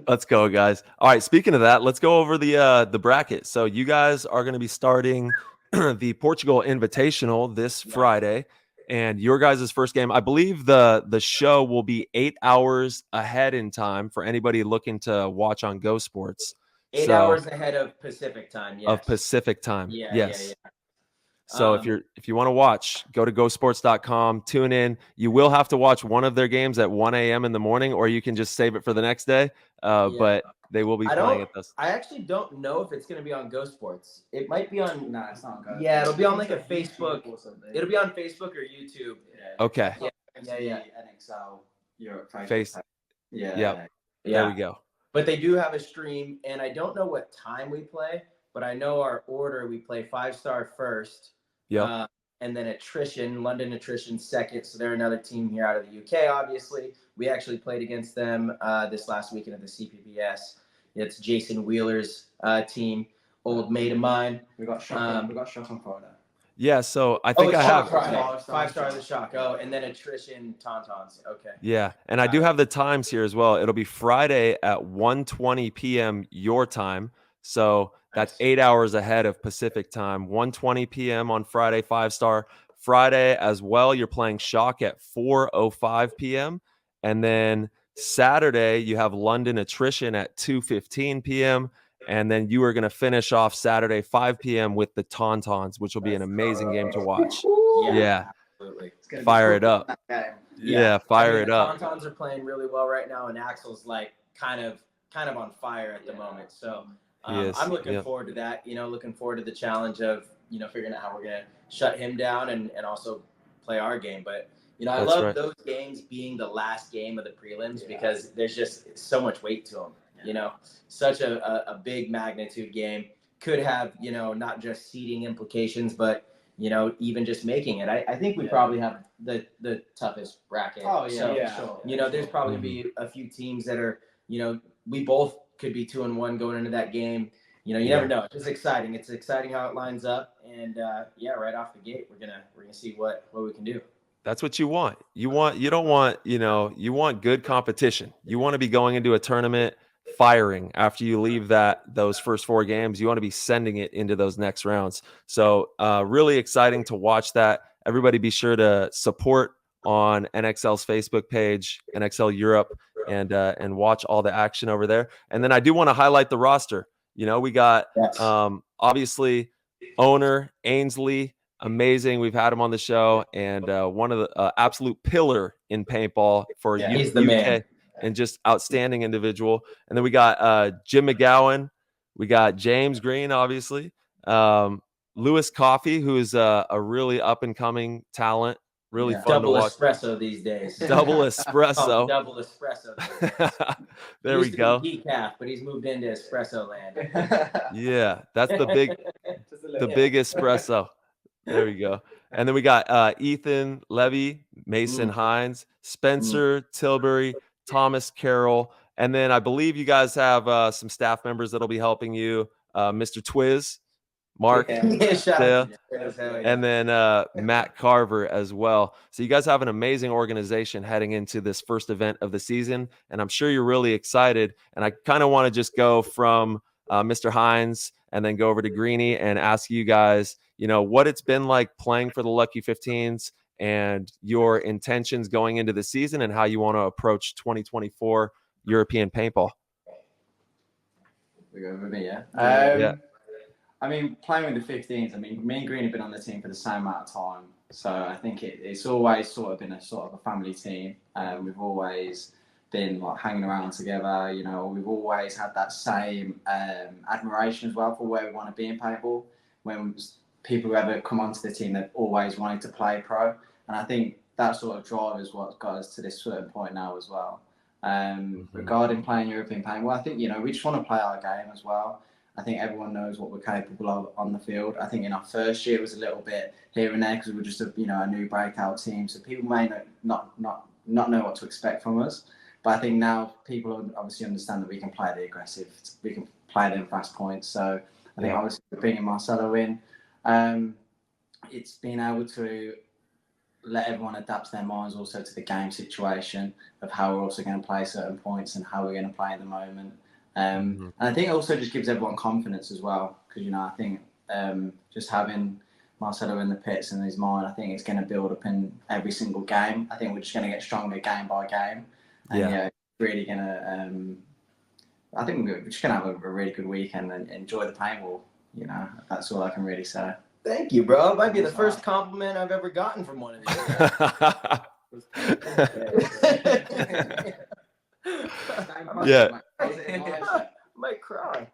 Speaker 1: Let's go, guys. All right. Speaking of that, let's go over the bracket. So you guys are going to be starting the Portugal Invitational this Friday, and your guys' first game. I believe the show will be 8 hours ahead in time for anybody looking to watch on Go Sports.
Speaker 4: 8 hours ahead of Pacific time. Yes.
Speaker 1: Of Pacific time.
Speaker 4: Yeah.
Speaker 1: Yes. Yeah. So if you want to watch, go to gosports.com, tune in. You will have to watch one of their games at 1 a.m. in the morning, or you can just save it for the next day. But they will be playing at this.
Speaker 4: I actually don't know if it's going to be on Go Sports. It might be on.
Speaker 5: No, it's not on Go.
Speaker 4: Yeah, it'll be on like a Facebook. It'll be on Facebook or YouTube.
Speaker 5: Yeah.
Speaker 1: Okay.
Speaker 4: Yeah.
Speaker 5: NXL Europe
Speaker 1: Face.
Speaker 5: Yeah.
Speaker 1: There we go.
Speaker 4: But they do have a stream, and I don't know what time we play, but I know our order. We play 5-star first.
Speaker 1: Yeah.
Speaker 4: And then London Attrition second. So they're another team here out of the UK, obviously. We actually played against them this last weekend at the CPPS. It's Jason Wheeler's team, old mate of mine.
Speaker 5: We got shot on Friday.
Speaker 1: Yeah, so I think I have
Speaker 4: 5-star the shock. Oh, and then Attrition Tauntauns. Okay.
Speaker 1: Yeah, and I do have the times here as well. It'll be Friday at 1:20 p.m. your time. So that's 8 hours ahead of Pacific time. 1:20 p.m. on Friday, 5-star. Friday as well, you're playing Shock at 4:05 p.m. And then Saturday, you have London Attrition at 2:15 p.m. And then you are going to finish off Saturday, 5 p.m. with the Tauntauns, which will be an amazing game to watch. Yeah.
Speaker 4: Absolutely.
Speaker 1: Fire it up. Yeah, fire it up.
Speaker 4: The Tauntauns are playing really well right now, and Axel's like kind of on fire at the moment. So I'm looking forward to that, looking forward to the challenge of, figuring out how we're going to shut him down and also play our game. But, I love those games being the last game of the prelims because there's just so much weight to them, such a big magnitude game could have, not just seeding implications, but, even just making it. I think we probably have the toughest bracket.
Speaker 5: Oh, yeah.
Speaker 4: So, sure. There's probably be a few teams that are, we both could be 2-1 going into that game. You never know. It's just exciting. It's exciting how it lines up, and right off the gate, we're gonna see what we can do.
Speaker 1: That's what you want. You don't want, you want good competition. You want to be going into a tournament firing after you leave those first 4 games. You want to be sending it into those next rounds. So really exciting to watch that. Everybody be sure to support on NXL's Facebook page, NXL Europe, and watch all the action over there. And then I do want to highlight the roster. We got obviously owner Ainsley, amazing. We've had him on the show, and one of the absolute pillar in paintball for
Speaker 4: he's the
Speaker 1: UK,
Speaker 4: man.
Speaker 1: And just outstanding individual. And then we got Jim McGowan, we got James Green, obviously, Lewis Coffey, who is a really up and coming talent. Really fun
Speaker 4: double
Speaker 1: to watch.
Speaker 4: Espresso these days.
Speaker 1: Double espresso.
Speaker 4: Double espresso.
Speaker 1: There we go.
Speaker 4: Decaf, but he's moved into espresso land.
Speaker 1: Yeah, that's the big espresso. There we go. And then we got Ethan Levy, Mason Hinds, Spencer Tilbury, Thomas Carroll, and then I believe you guys have some staff members that'll be helping you. Mr. Twiz, Mark, and then Matt Carver as well. So you guys have an amazing organization heading into this first event of the season, and I'm sure you're really excited. And I kind of want to just go from Mr. Hinds and then go over to Greeny and ask you guys, what it's been like playing for the Lucky 15's and your intentions going into the season and how you want to approach 2024 European paintball.
Speaker 5: We go over me, yeah?
Speaker 1: Yeah.
Speaker 5: I mean, playing with the 15s, me and Green have been on the team for the same amount of time. So I think it's always sort of been a family team. We've always been like hanging around together. We've always had that same admiration as well for where we want to be in paintball. When people who ever come onto the team, they've always wanted to play pro. And I think that sort of drive is what got us to this certain point now as well. Regarding playing European paintball, I think, you know, we just want to play our game as well. I think everyone knows what we're capable of on the field. I think in our first year it was a little bit here and there because we were just a new breakout team, so people may not know what to expect from us. But I think now people obviously understand that we can play the aggressive, we can play them fast points. So I think obviously bringing Marcello in, it's been able to let everyone adapt their minds also to the game situation of how we're also going to play certain points and how we're going to play at the moment. And I think it also just gives everyone confidence as well, because, you know, I think just having Marcello in the pits and his mind, I think it's going to build up in every single game. I think we're just going to get stronger game by game. And really going to, I think we're just going to have a really good weekend and enjoy the paintball. You know, that's all I can really say.
Speaker 4: Thank you, bro. It might be the first compliment I've ever gotten from one of you.
Speaker 1: Yeah.
Speaker 4: Might cry.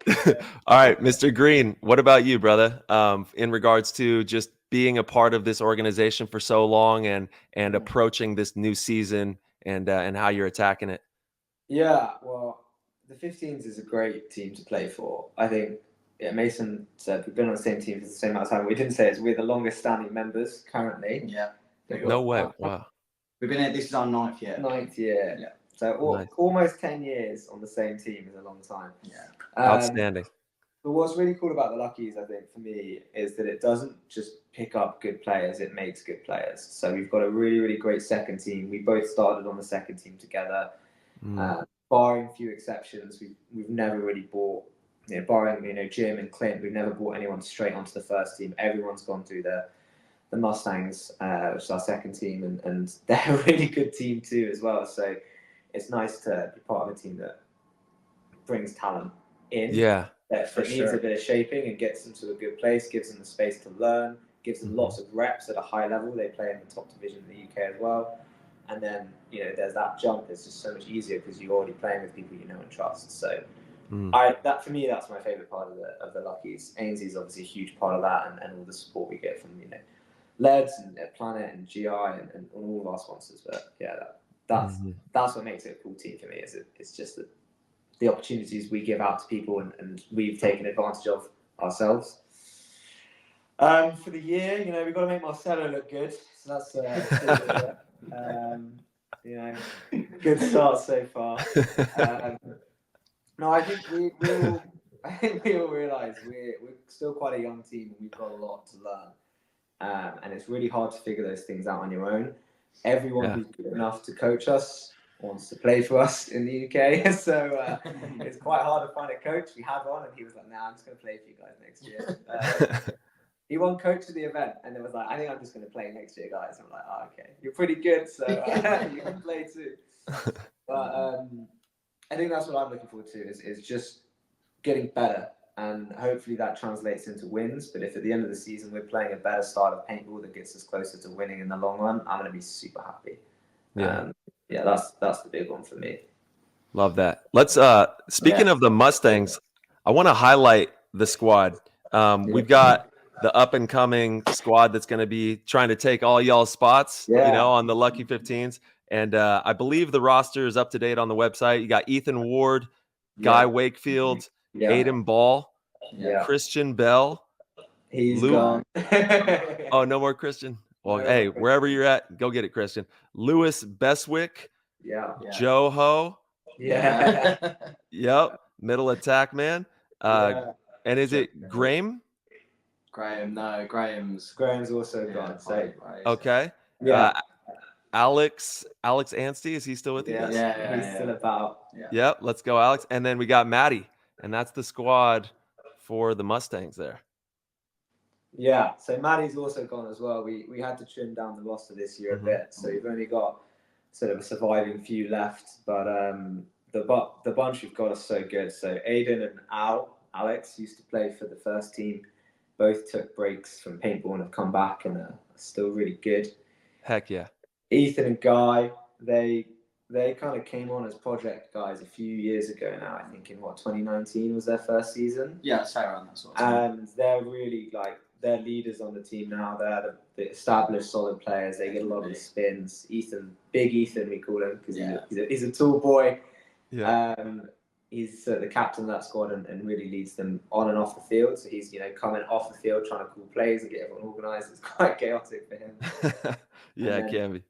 Speaker 1: All right, Mr. Green, what about you, brother? In regards to just being a part of this organization for so long and approaching this new season and how you're attacking it.
Speaker 6: Yeah, well, the 15's is a great team to play for. I think, Mason said we've been on the same team for the same amount of time. We didn't say it's we're the longest standing members currently.
Speaker 5: Yeah.
Speaker 1: No way. Wow.
Speaker 5: We've been here, this is our 9th year.
Speaker 6: 9th year.
Speaker 5: Yeah.
Speaker 6: So
Speaker 1: Nice.
Speaker 6: almost 10 years on the same team is a long time.
Speaker 5: Yeah.
Speaker 1: Outstanding.
Speaker 6: But what's really cool about the Luckies, I think, for me, is that it doesn't just pick up good players, it makes good players. So we've got a really, really great second team. We both started on the second team together. Barring a few exceptions, we've never really bought, barring Jim and Clint, we've never brought anyone straight onto the first team. Everyone's gone through the Mustangs, which is our second team, and they're a really good team too as well. So it's nice to be part of a team that brings talent in.
Speaker 1: Yeah.
Speaker 6: That needs a bit of shaping and gets them to a good place, gives them the space to learn, gives them lots of reps at a high level. They play in the top division in the UK as well. And then, there's that jump. It's just so much easier because you're already playing with people you know and trust. So that for me, that's my favourite part of the Luckies. Ainsley is obviously a huge part of that, and all the support we get from Leds and Planet and GI and all of our sponsors. But yeah, that's what makes it a cool team for me. It's just that the opportunities we give out to people and we've taken advantage of ourselves. For the year, we've got to make Marcello look good. So that's good start so far. No, I think we all realise we're still quite a young team and we've got a lot to learn. And it's really hard to figure those things out on your own. Everyone who's good enough to coach us wants to play for us in the UK, so it's quite hard to find a coach. We had one, and he was like, "Nah, I'm just going to play for you guys next year." He won coach of the event, and it was like, "I think I'm just going to play next year, guys." I'm like, "Oh, okay, you're pretty good, so you can play too." But I think that's what I'm looking forward to is just getting better, and hopefully that translates into wins. But if at the end of the season we're playing a better style of paintball that gets us closer to winning in the long run, I'm going to be super happy. Yeah, that's the big one for me.
Speaker 1: Love that. Let's speaking of the Mustangs, I want to highlight the squad. We've got the up and coming squad that's going to be trying to take all y'all's spots, on the Lucky 15s. And I believe the roster is up to date on the website. You got Ethan Ward, Guy Wakefield, Aiden Ball, Christian Bell.
Speaker 6: He's gone.
Speaker 1: Oh, no more Christian. Well, hey, wherever you're at, go get it, Christian. Lewis Beswick. Joe Ho. Yep. Middle attack man. And is it Graham?
Speaker 5: Graham, no, Graham's
Speaker 6: also gone. So
Speaker 1: okay. Alex Anstey, is he still with you guys?
Speaker 6: Yeah, he's still about.
Speaker 1: Yep. Let's go, Alex. And then we got Maddie, and that's the squad for the Mustangs there.
Speaker 6: Yeah, so Maddie's also gone as well. We had to trim down the roster this year a bit, so we've only got sort of a surviving few left. But the bunch we've got are so good. So Aiden and Alex used to play for the first team. Both took breaks from paintball and have come back and are still really good.
Speaker 1: Heck yeah.
Speaker 6: Ethan and Guy, they kind of came on as project guys a few years ago now. I think in 2019 was their first season.
Speaker 5: Yeah, say around that sort of
Speaker 6: time. And they're really they're leaders on the team now. They're the established, solid players. They get a lot of the spins. Big Ethan, we call him, because he's a tall boy.
Speaker 1: Yeah.
Speaker 6: He's the captain of that squad and really leads them on and off the field. So he's coming off the field trying to call plays and get everyone organised. It's quite chaotic for him.
Speaker 1: Yeah, it can be.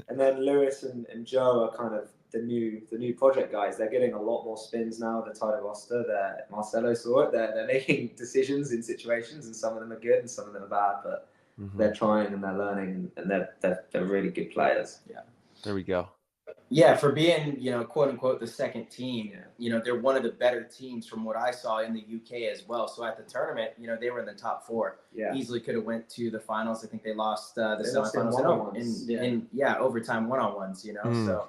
Speaker 6: And then Lewis and Joe are kind of the new project guys. They're getting a lot more spins now. The title roster. Marcello saw it. They're making decisions in situations, and some of them are good and some of them are bad. But they're trying and they're learning, and they're really good players.
Speaker 4: Yeah.
Speaker 1: There we go.
Speaker 4: Yeah, for being, quote unquote, the second team, they're one of the better teams from what I saw in the UK as well. So at the tournament, they were in the top 4. Yeah. Easily could have went to the finals. I think they lost the semifinals in overtime one-on-ones, So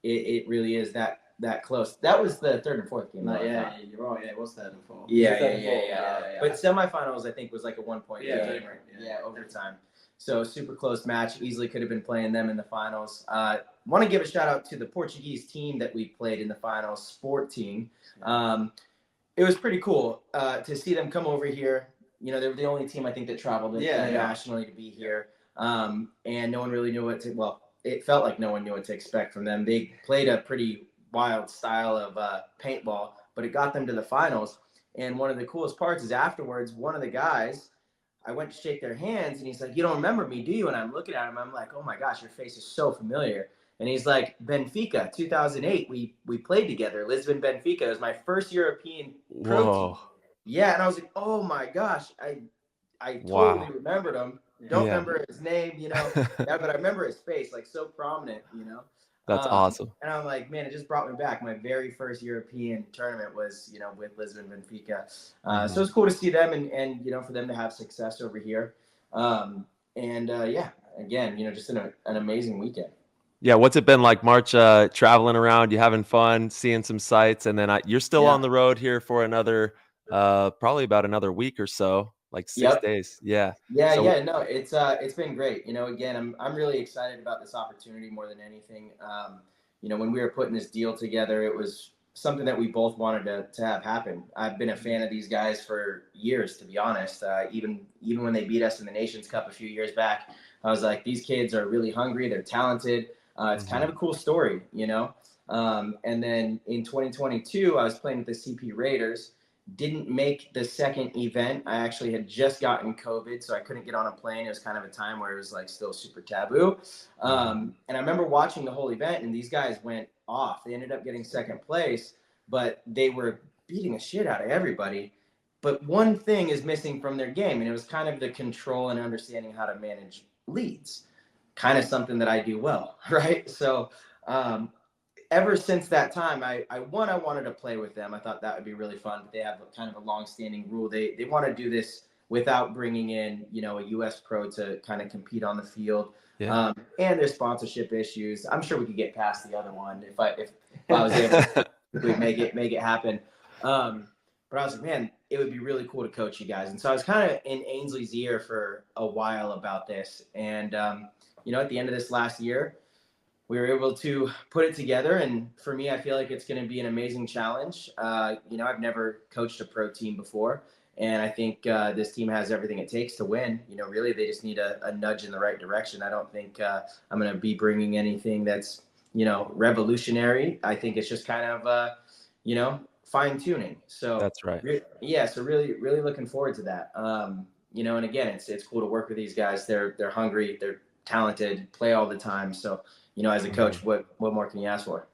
Speaker 4: it really is that close. That was the third and fourth game.
Speaker 5: Yeah, you're right. Yeah, it was third and fourth.
Speaker 4: Yeah. But semifinals, I think, was like a 1-point game. Yeah, overtime. So super close match. Easily could have been playing them in the finals. Want to give a shout out to the Portuguese team that we played in the finals, Sport Team. It was pretty cool to see them come over here. They were the only team I think that traveled internationally to be here. And no one really knew it felt like no one knew what to expect from them. They played a pretty wild style of paintball, but it got them to the finals. And one of the coolest parts is afterwards, one of the guys, I went to shake their hands and he's like, "You don't remember me, do you?" And I'm looking at him. I'm like, "Oh my gosh, your face is so familiar." And he's like, "Benfica, 2008. We played together. Lisbon, Benfica. It was my first European pro team." Yeah, and I was like, "Oh my gosh, I totally remembered him. Don't remember his name, but I remember his face, like so prominent,
Speaker 1: That's awesome.
Speaker 4: And I'm like, man, it just brought me back. My very first European tournament was, with Lisbon Benfica. So it's cool to see them and for them to have success over here. Again, just an amazing weekend.
Speaker 1: Yeah, what's it been like, March, traveling around, you having fun, seeing some sights, and then you're still on the road here for another, probably about another week or so, like 6 days. Yeah.
Speaker 4: No, it's been great. Again, I'm really excited about this opportunity more than anything. When we were putting this deal together, it was something that we both wanted to have happen. I've been a fan of these guys for years, to be honest. Even when they beat us in the Nations Cup a few years back, I was like, these kids are really hungry. They're talented. It's kind of a cool story, And then in 2022, I was playing with the CP Raiders. Didn't make the second event. I actually had just gotten COVID, so I couldn't get on a plane. It was kind of a time where it was like still super taboo. And I remember watching the whole event, and these guys went off. They ended up getting second place, but they were beating the shit out of everybody. But one thing is missing from their game, and it was kind of the control and understanding how to manage leads. Kind of something that I do well, right? So ever since that time, I wanted to play with them. I thought that would be really fun. But they have kind of a long-standing rule. They want to do this without bringing in, a U.S. pro to kind of compete on the field. Yeah. And there's sponsorship issues. I'm sure we could get past the other one if I was able to make it happen. But I was like, man, it would be really cool to coach you guys. And so I was kind of in Ainsley's ear for a while about this. And at the end of this last year, we were able to put it together. And for me, I feel like it's going to be an amazing challenge. I've never coached a pro team before. And I think this team has everything it takes to win. Really, they just need a nudge in the right direction. I don't think I'm going to be bringing anything that's, revolutionary. I think it's just kind of, fine tuning. So
Speaker 1: that's right.
Speaker 4: So really, really looking forward to that. And again, it's cool to work with these guys. They're hungry. They're talented, play all the time. So, as a coach, what more can you ask for?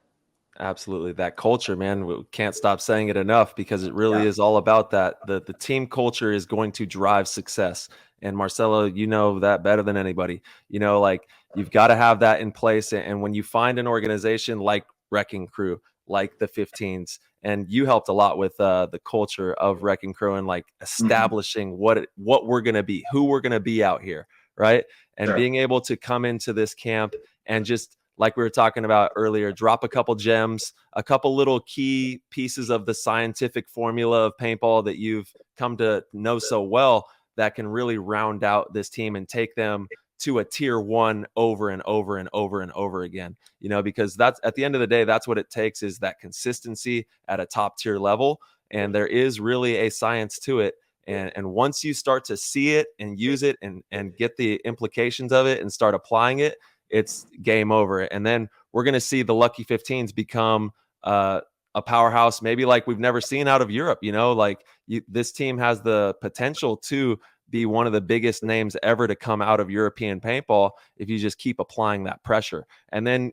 Speaker 1: Absolutely. That culture, man, we can't stop saying it enough because it really is all about that. The team culture is going to drive success. And Marcello, you know that better than anybody. You've got to have that in place. And when you find an organization like Wrecking Crew, like the 15's, and you helped a lot with the culture of Wrecking Crew and establishing what we're going to be, who we're going to be out here, right? And being able to come into this camp and just, like we were talking about earlier, drop a couple gems, a couple little key pieces of the scientific formula of paintball that you've come to know so well that can really round out this team and take them to a tier 1 over and over and over and over again, because that's at the end of the day, that's what it takes, is that consistency at a top tier level. And there is really a science to it. And once you start to see it and use it and get the implications of it and start applying it, it's game over. And then we're going to see the Lucky 15s become a powerhouse, maybe like we've never seen out of Europe. Like this team has the potential to be one of the biggest names ever to come out of European paintball if you just keep applying that pressure. And then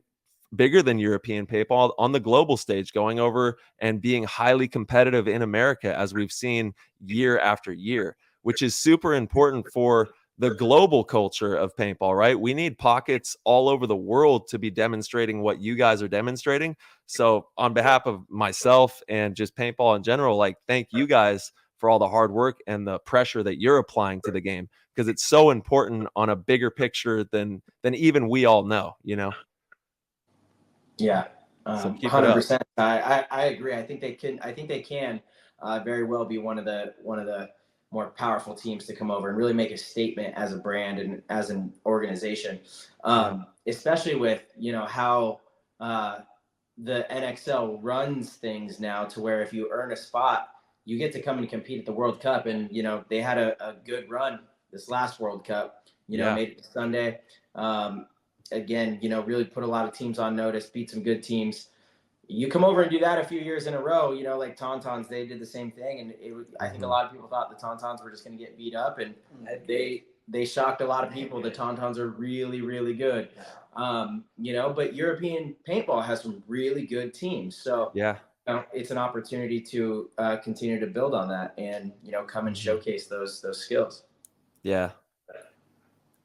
Speaker 1: bigger than European paintball on the global stage, going over and being highly competitive in America, as we've seen year after year, which is super important for the global culture of paintball, right? We need pockets all over the world to be demonstrating what you guys are demonstrating. So on behalf of myself and just paintball in general, like, thank you guys for all the hard work and the pressure that you're applying to the game, because it's so important on a bigger picture than even we all know.
Speaker 4: Yeah,
Speaker 1: So keep it up.
Speaker 4: 100%. I agree. I think they can very well be one of the more powerful teams to come over and really make a statement as a brand and as an organization. Especially with how the NXL runs things now, to where if you earn a spot, you get to come and compete at the World Cup. And they had a good run this last World Cup. Made it to Sunday. Again, really put a lot of teams on notice, beat some good teams. You come over and do that a few years in a row, like Tauntauns, they did the same thing. And I think a lot of people thought the Tauntauns were just going to get beat up, and they shocked a lot of people. The Tauntauns are really, really good. But European paintball has some really good teams. So
Speaker 1: yeah,
Speaker 4: it's an opportunity to continue to build on that and, come and showcase those skills.
Speaker 1: Yeah.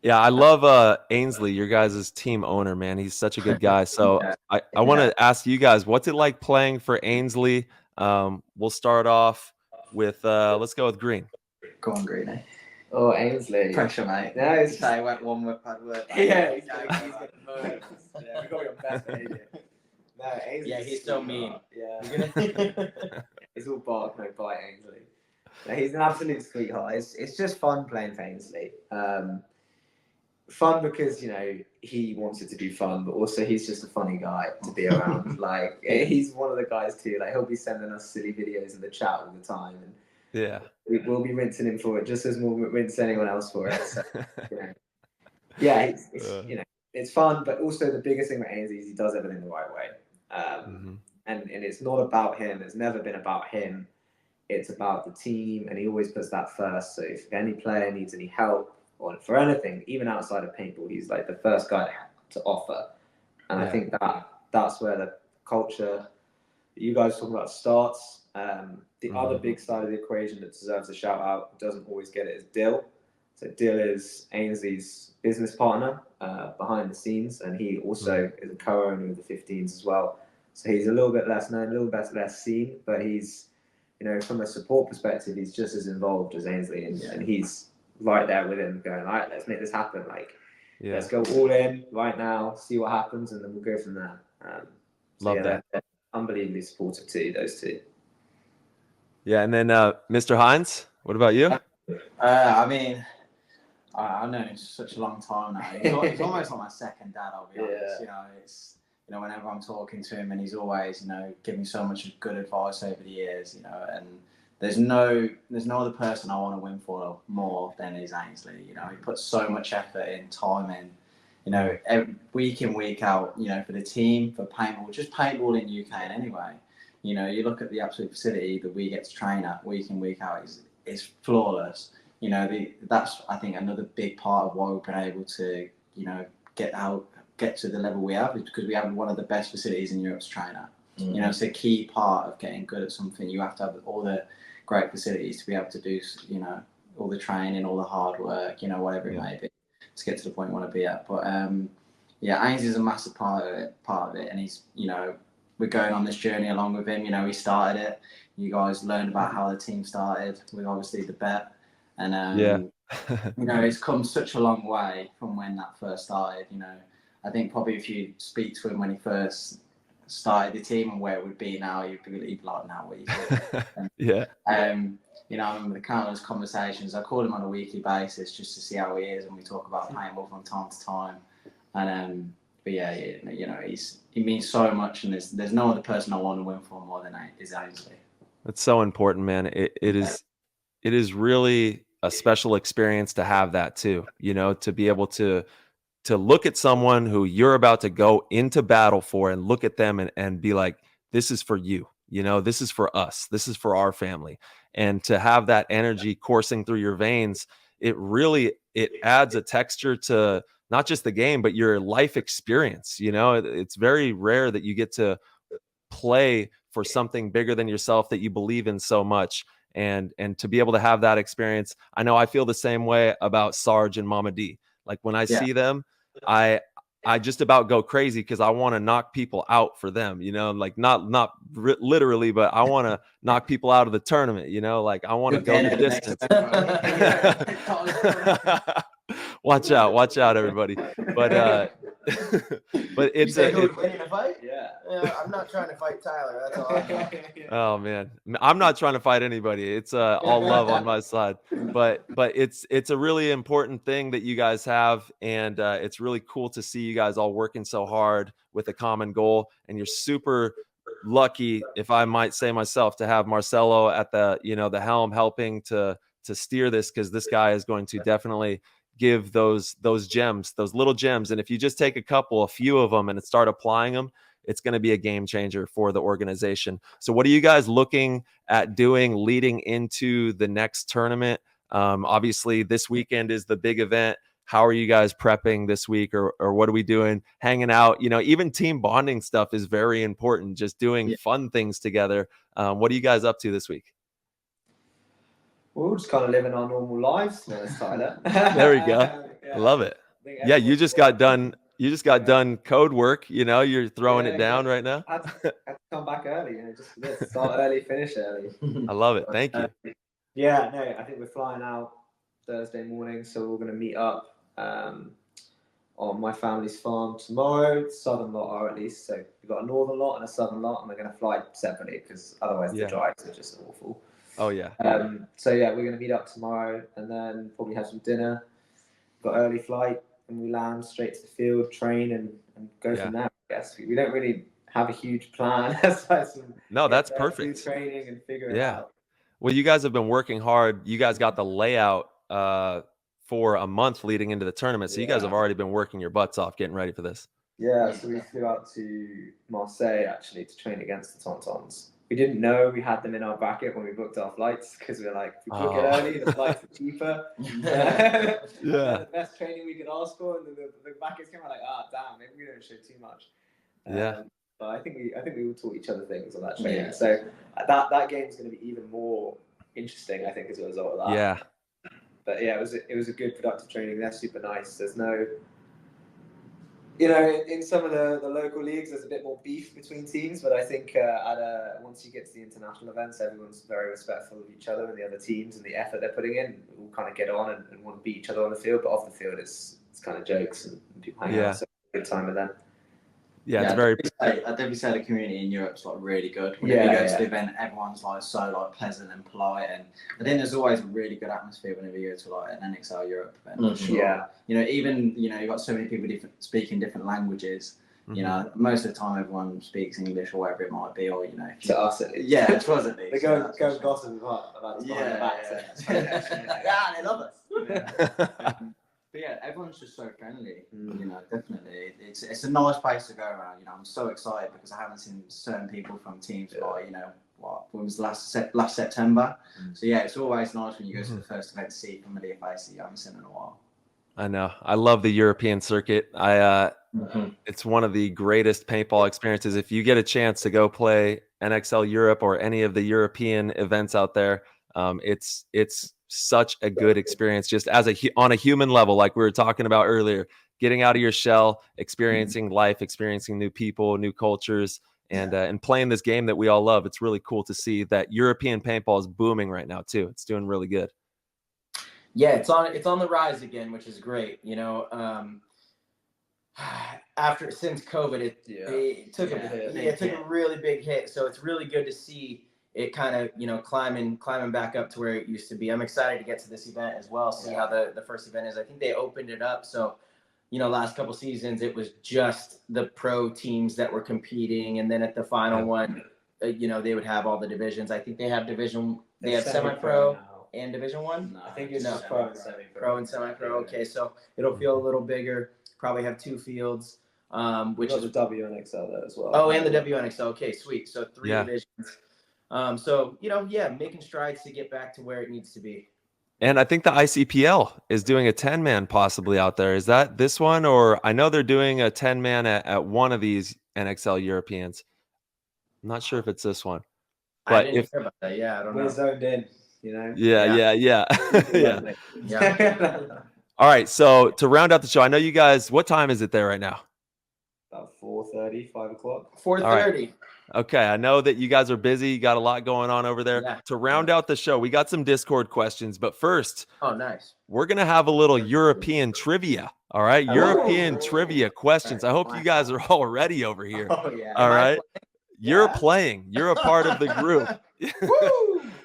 Speaker 1: Yeah, I love Ainsley, your guys' team owner, man. He's such a good guy. So I want to ask you guys, what's it like playing for Ainsley? We'll start off with, let's go with Green.
Speaker 5: Go on, Greeny.
Speaker 6: Oh, Ainsley.
Speaker 5: Pressure, mate.
Speaker 6: No, it's
Speaker 5: Say I went one with bad word.
Speaker 6: yeah, he's gonna murder us. Yeah, we got your best behavior. No, Ainsley.
Speaker 4: Yeah, he's so mean.
Speaker 6: Yeah. It's all bark, no bite, Ainsley. No, he's an absolute sweetheart. It's just fun playing for Ainsley. Fun because he wants it to be fun, but also he's just a funny guy to be around. Like, he's one of the guys too. Like, he'll be sending us silly videos in the chat all the time, and we'll be rinsing him for it just as we'll rinse anyone else for it. So, yeah, it's fun, but also the biggest thing with Ainsley is he does everything the right way. And it's not about him. It's never been about him. It's about the team, and he always puts that first. So if any player needs any help, or for anything, even outside of paintball, he's like the first guy to offer. And I think that's where the culture that you guys talk about starts. The other big side of the equation that deserves a shout out, doesn't always get it, is Dill. So Dill is Ainsley's business partner behind the scenes, and he also is a co-owner of the 15's as well. So he's a little bit less known, a little bit less seen, but he's, from a support perspective, he's just as involved as Ainsley, and he's right there with him going, all right, let's make this happen. Like, let's go all in right now, see what happens, and then we'll go from there.
Speaker 1: Love that.
Speaker 6: They're unbelievably supportive too, those two.
Speaker 1: Yeah, and then Mr. Hinds, what about you?
Speaker 5: I mean, I've known him such a long time now. He's almost like my second dad, I'll be honest. It's whenever I'm talking to him, and he's always, giving me so much good advice over the years, and there's no other person I want to win for more than is Ainsley. He puts so much effort in, time in, every week in, week out, for the team, for paintball, just paintball in UK and anyway. You look at the absolute facility that we get to train at week in, week out, is flawless. That's, I think, another big part of why we've been able to, get to the level we have, is because we have one of the best facilities in Europe to train at. It's a key part of getting good at something. You have to have all the great facilities to be able to do, all the training, all the hard work, whatever it may be, to get to the point you want to be at. But Ainsley's a massive part of it, and he's, we're going on this journey along with him. He started it. You guys learned about how the team started with obviously the bet, and it's come such a long way from when that first started. I think probably if you speak to him when he first started the team and where it would be now, you'd be like, now what are you doing? I remember the countless conversations. I call him on a weekly basis just to see how he is, and we talk about paintball from time to time. And he means so much, and there's no other person I want to win for more than is Ainsley.
Speaker 1: It's so important, man. It is it is really a special experience to have that too, you know, to be able to look at someone who you're about to go into battle for and look at them and be like, this is for you, you know, this is for us, this is for our family. And to have that energy coursing through your veins, it adds a texture to not just the game, but your life experience. You know, it's very rare that you get to play for something bigger than yourself that you believe in so much. And to be able to have that experience, I know I feel the same way about Sarge and Mama D. Like when I see them, I just about go crazy because I want to knock people out for them, you know, like not literally, but I want to knock people out of the tournament, you know, like I want to go the distance. Watch out, everybody. But but it's
Speaker 4: who's winning a fight? Yeah, I'm not trying to fight Tyler. That's all.
Speaker 1: Oh man, I'm not trying to fight anybody. It's all love on my side. But it's a really important thing that you guys have, and it's really cool to see you guys all working so hard with a common goal. And you're super lucky, if I might say myself, to have Marcello at the helm, helping to steer this, because this guy is going to definitely give those gems, those little gems. And if you just take a few of them and start applying them, it's going to be a game changer for the organization. So what are you guys looking at doing leading into the next tournament? Obviously this weekend is the big event. How are you guys prepping this week, or what are we doing? Hanging out, you know, even team bonding stuff is very important. Just doing fun things together. What are you guys up to this week?
Speaker 6: We're all just kind of living our normal lives, to be honest, Tyler.
Speaker 1: There we go. I love it. Yeah, you just got done. You just got done code work. You know, you're throwing it down right now.
Speaker 6: I had to come back early, you know, just start early, finish early.
Speaker 1: I love it. Thank you.
Speaker 6: Yeah, no, I think we're flying out Thursday morning, so we're going to meet up on my family's farm tomorrow. Southern lot are, at least. So we've got a northern lot and a southern lot, and we're going to fly separately because otherwise the drives are just awful.
Speaker 1: Oh yeah.
Speaker 6: So yeah, we're going to meet up tomorrow and then probably have some dinner. Got early flight, and we land straight to the field, train, and go from there. I guess we don't really have a huge plan.
Speaker 1: No, that's perfect.
Speaker 6: Do training and figure it out.
Speaker 1: Well, you guys have been working hard. You guys got the layout for a month leading into the tournament, so you guys have already been working your butts off getting ready for this.
Speaker 6: Yeah, so we flew out to Marseille actually to train against the Tauntauns. We didn't know we had them in our bracket when we booked our flights, because we were like, if we book it early, the flights are cheaper. The best training we could ask for, and the brackets came out like, damn, maybe we don't show too much. But I think we all taught each other things on that training. Yeah. So that game is going to be even more interesting, I think, as a result of that.
Speaker 1: Yeah.
Speaker 6: But yeah, it was a good productive training. They're super nice. There's no, you know, in some of the local leagues, there's a bit more beef between teams. But I think once you get to the international events, everyone's very respectful of each other and the other teams and the effort they're putting in. We all kind of get on and want to beat each other on the field. But off the field, it's kind of jokes and people hang out. So it's a good time with them.
Speaker 1: Yeah, it's very.
Speaker 5: I'd definitely say the community in Europe's like really good. Whenever you go to the event, everyone's like so like pleasant and polite, and I think there's always a really good atmosphere whenever you go to like an NXL Europe event. Sure. Yeah, you know, even you've got so many people speaking different languages. You know, most of the time everyone speaks English or whatever it might be, or
Speaker 6: to us at least.
Speaker 5: Yeah, to us at least.
Speaker 6: They go gossip about us behind the back. They love us.
Speaker 5: But yeah, everyone's just so friendly. You know, definitely, it's a nice place to go around. You know, I'm so excited because I haven't seen certain people from teams like what was last September. So yeah, it's always nice when you go to the first event to see familiar faces you haven't seen in a while.
Speaker 1: I know. I love the European circuit. It's one of the greatest paintball experiences. If you get a chance to go play NXL Europe or any of the European events out there, it's such a good experience, just as on a human level, like we were talking about earlier, getting out of your shell, experiencing life, experiencing new people, new cultures, and playing this game that we all love. It's really cool to see that European paintball is booming right now too. It's doing really good.
Speaker 4: Yeah, it's on the rise again, which is great. You know, since COVID, it took a really big hit. So it's really good to see it kind of, climbing back up to where it used to be. I'm excited to get to this event as well, see how the first event is. I think they opened it up. So, last couple seasons, it was just the pro teams that were competing. And then at the final one, they would have all the divisions. I think they have they have semi-pro. and Division 1?
Speaker 5: No,
Speaker 6: I think it's
Speaker 4: No.
Speaker 6: just pro and semi-pro.
Speaker 4: Pro and semi-pro. Okay, so it'll feel a little bigger. Probably have 2 fields, which is
Speaker 6: the WNXL there as well.
Speaker 4: Oh, and the WNXL. Okay, sweet. So 3
Speaker 1: Yeah.
Speaker 4: divisions. So making strides to get back to where it needs to be.
Speaker 1: And I think the ICPL is doing a 10-man possibly out there. Is that this one? Or I know they're doing a 10-man at one of these NXL Europeans. I'm not sure if it's this one.
Speaker 4: I
Speaker 1: But
Speaker 4: didn't hear about that. Yeah, I don't
Speaker 6: We're
Speaker 4: know.
Speaker 6: zoned in, you know.
Speaker 1: Yeah. Yeah.
Speaker 4: Yeah.
Speaker 1: All right. So to round out the show, I know you guys, what time is it there right now?
Speaker 6: About 4:30, 5 o'clock.
Speaker 4: 4:30.
Speaker 1: Okay, I know that you guys are busy. You got a lot going on over there.
Speaker 4: Yeah.
Speaker 1: To round out the show, we got some Discord questions, but first,
Speaker 4: Oh, nice.
Speaker 1: we're going to have a little European trivia. All right, European trivia questions. I hope you guys are all ready over here.
Speaker 6: Oh yeah.
Speaker 1: All right, you're
Speaker 6: Yeah.
Speaker 1: playing. You're a part of the group.
Speaker 4: Woo!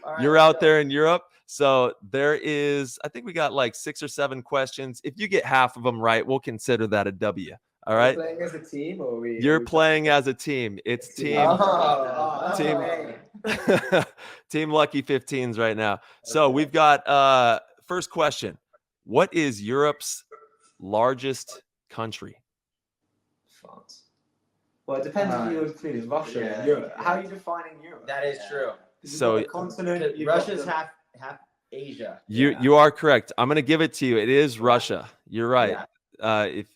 Speaker 4: All right,
Speaker 1: You're
Speaker 4: let's
Speaker 1: out
Speaker 4: go.
Speaker 1: there in Europe. So there is, I think we got like 6 or 7 questions. If you get half of them right, we'll consider that a W. All right.
Speaker 6: We're playing as a team, or we?
Speaker 1: You're playing as a team. It's team.
Speaker 6: Team.
Speaker 1: Team Lucky 15's right now. So we've got first question. What is Europe's largest country?
Speaker 6: France. Well, it depends if you include Russia
Speaker 5: Yeah.
Speaker 6: and Europe. How are you defining Europe?
Speaker 4: That is true.
Speaker 6: You've
Speaker 1: So-
Speaker 6: got the continent. you've got
Speaker 4: Russia's
Speaker 6: the-
Speaker 4: half Asia.
Speaker 1: You are correct. I'm going to give it to you. It is Russia. You're right.
Speaker 4: Yeah.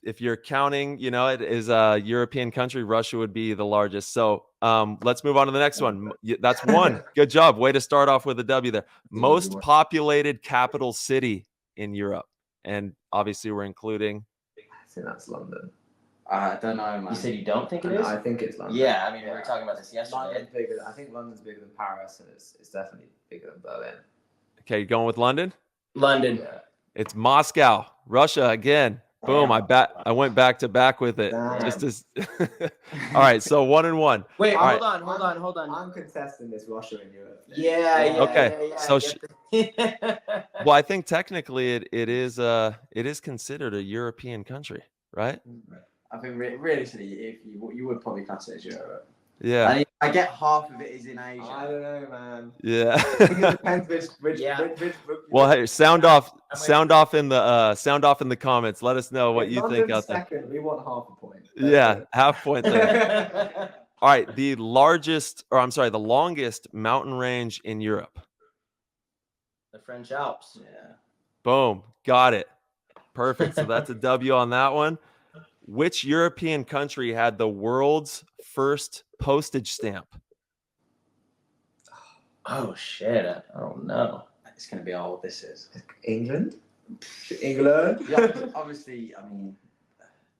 Speaker 1: If you're counting, it is a European country. Russia would be the largest. So let's move on to the next one. That's one. Good job. Way to start off with a W there. Most populated capital city in Europe, and obviously we're including.
Speaker 6: I think that's London.
Speaker 5: I don't know, man.
Speaker 4: You said you don't think it is?
Speaker 6: I think it's London.
Speaker 4: Yeah, I mean, we were talking about this yesterday.
Speaker 6: London's bigger. I think London's bigger than Paris, and it's definitely bigger than Berlin.
Speaker 1: Okay, going with London.
Speaker 4: London.
Speaker 1: It's Moscow, Russia again. Boom! I went back to back with it.
Speaker 4: Damn.
Speaker 1: Just as. All right, so 1-1.
Speaker 4: Wait,
Speaker 1: All
Speaker 4: hold
Speaker 1: right.
Speaker 4: on.
Speaker 6: I'm contesting this Russia and Europe.
Speaker 4: Yeah.
Speaker 1: Okay,
Speaker 4: Yeah,
Speaker 1: so
Speaker 4: yeah.
Speaker 1: Well, I think technically it is considered a European country, right?
Speaker 5: I think realistically, if you would probably class it as Europe.
Speaker 1: Yeah,
Speaker 5: I get half of it is in Asia.
Speaker 6: I don't know, man.
Speaker 1: yeah.
Speaker 6: I think it depends which.
Speaker 4: Yeah.
Speaker 6: which
Speaker 1: Well, hey, sound off in the comments. Let us know what
Speaker 6: if
Speaker 1: you think
Speaker 6: London's
Speaker 1: out there.
Speaker 6: second, we want half a point.
Speaker 1: Yeah, half point there. All right, the longest mountain range in Europe.
Speaker 4: The French Alps.
Speaker 5: Yeah.
Speaker 1: Boom, got it. Perfect. So that's a W on that one. Which European country had the world's first postage stamp?
Speaker 4: Oh shit! I don't know.
Speaker 5: It's going to be all this is.
Speaker 6: England. England.
Speaker 5: Yeah, obviously, I mean.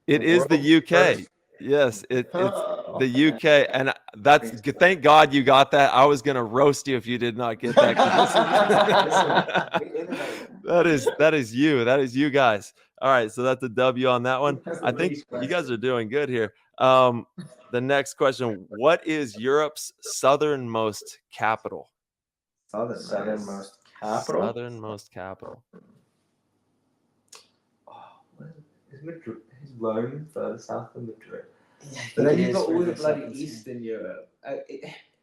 Speaker 1: It is the UK. Yes, it's the UK, and that's thank God you got that. I was gonna roast you if you did not get that. That is you guys. All right, so that's a W on that one. I think you guys are doing good here. The next question: what is Europe's southernmost capital?
Speaker 4: Southernmost capital.
Speaker 1: Southernmost capital.
Speaker 6: Is Madrid? Is Rome further south than Madrid?
Speaker 5: Yeah,
Speaker 6: But then you've got all the bloody Eastern Europe.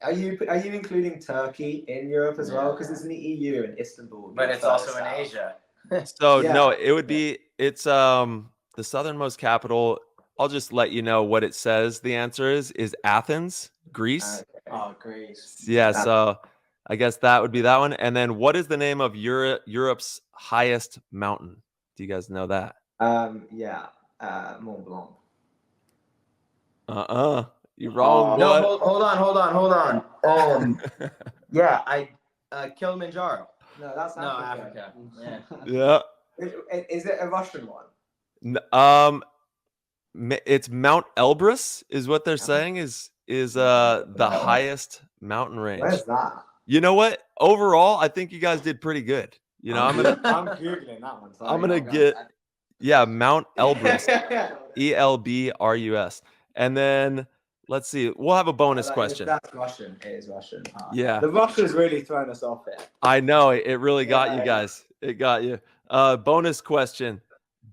Speaker 6: Are you including Turkey in Europe as well? Because it's in the EU and Istanbul.
Speaker 4: But it's also in Asia.
Speaker 1: So
Speaker 6: Yeah.
Speaker 1: no, it would be the southernmost capital. I'll just let you know what it says. The answer is Athens, Greece.
Speaker 5: Oh, Greece.
Speaker 1: Yeah, so I guess that would be that one. And then what is the name of Europe's highest mountain? Do you guys know that?
Speaker 6: Mont Blanc.
Speaker 1: You're wrong.
Speaker 4: No,
Speaker 1: What?
Speaker 4: hold on. Yeah, Kilimanjaro.
Speaker 6: No, that's
Speaker 4: No,
Speaker 6: Africa.
Speaker 4: Africa.
Speaker 1: Yeah.
Speaker 6: Is it a Russian one?
Speaker 1: It's Mount Elbrus is what they're saying is the highest mountain range.
Speaker 6: Where's that?
Speaker 1: You know what? Overall, I think you guys did pretty good. I'm gonna
Speaker 6: I'm googling that one.
Speaker 1: I'm gonna get Mount Elbrus, ELBRUS, and then let's see. We'll have a bonus question.
Speaker 6: That's Russian. It is Russian.
Speaker 1: Yeah,
Speaker 6: The Russians really thrown us off here.
Speaker 1: I know it really got you guys. It got you. Bonus question: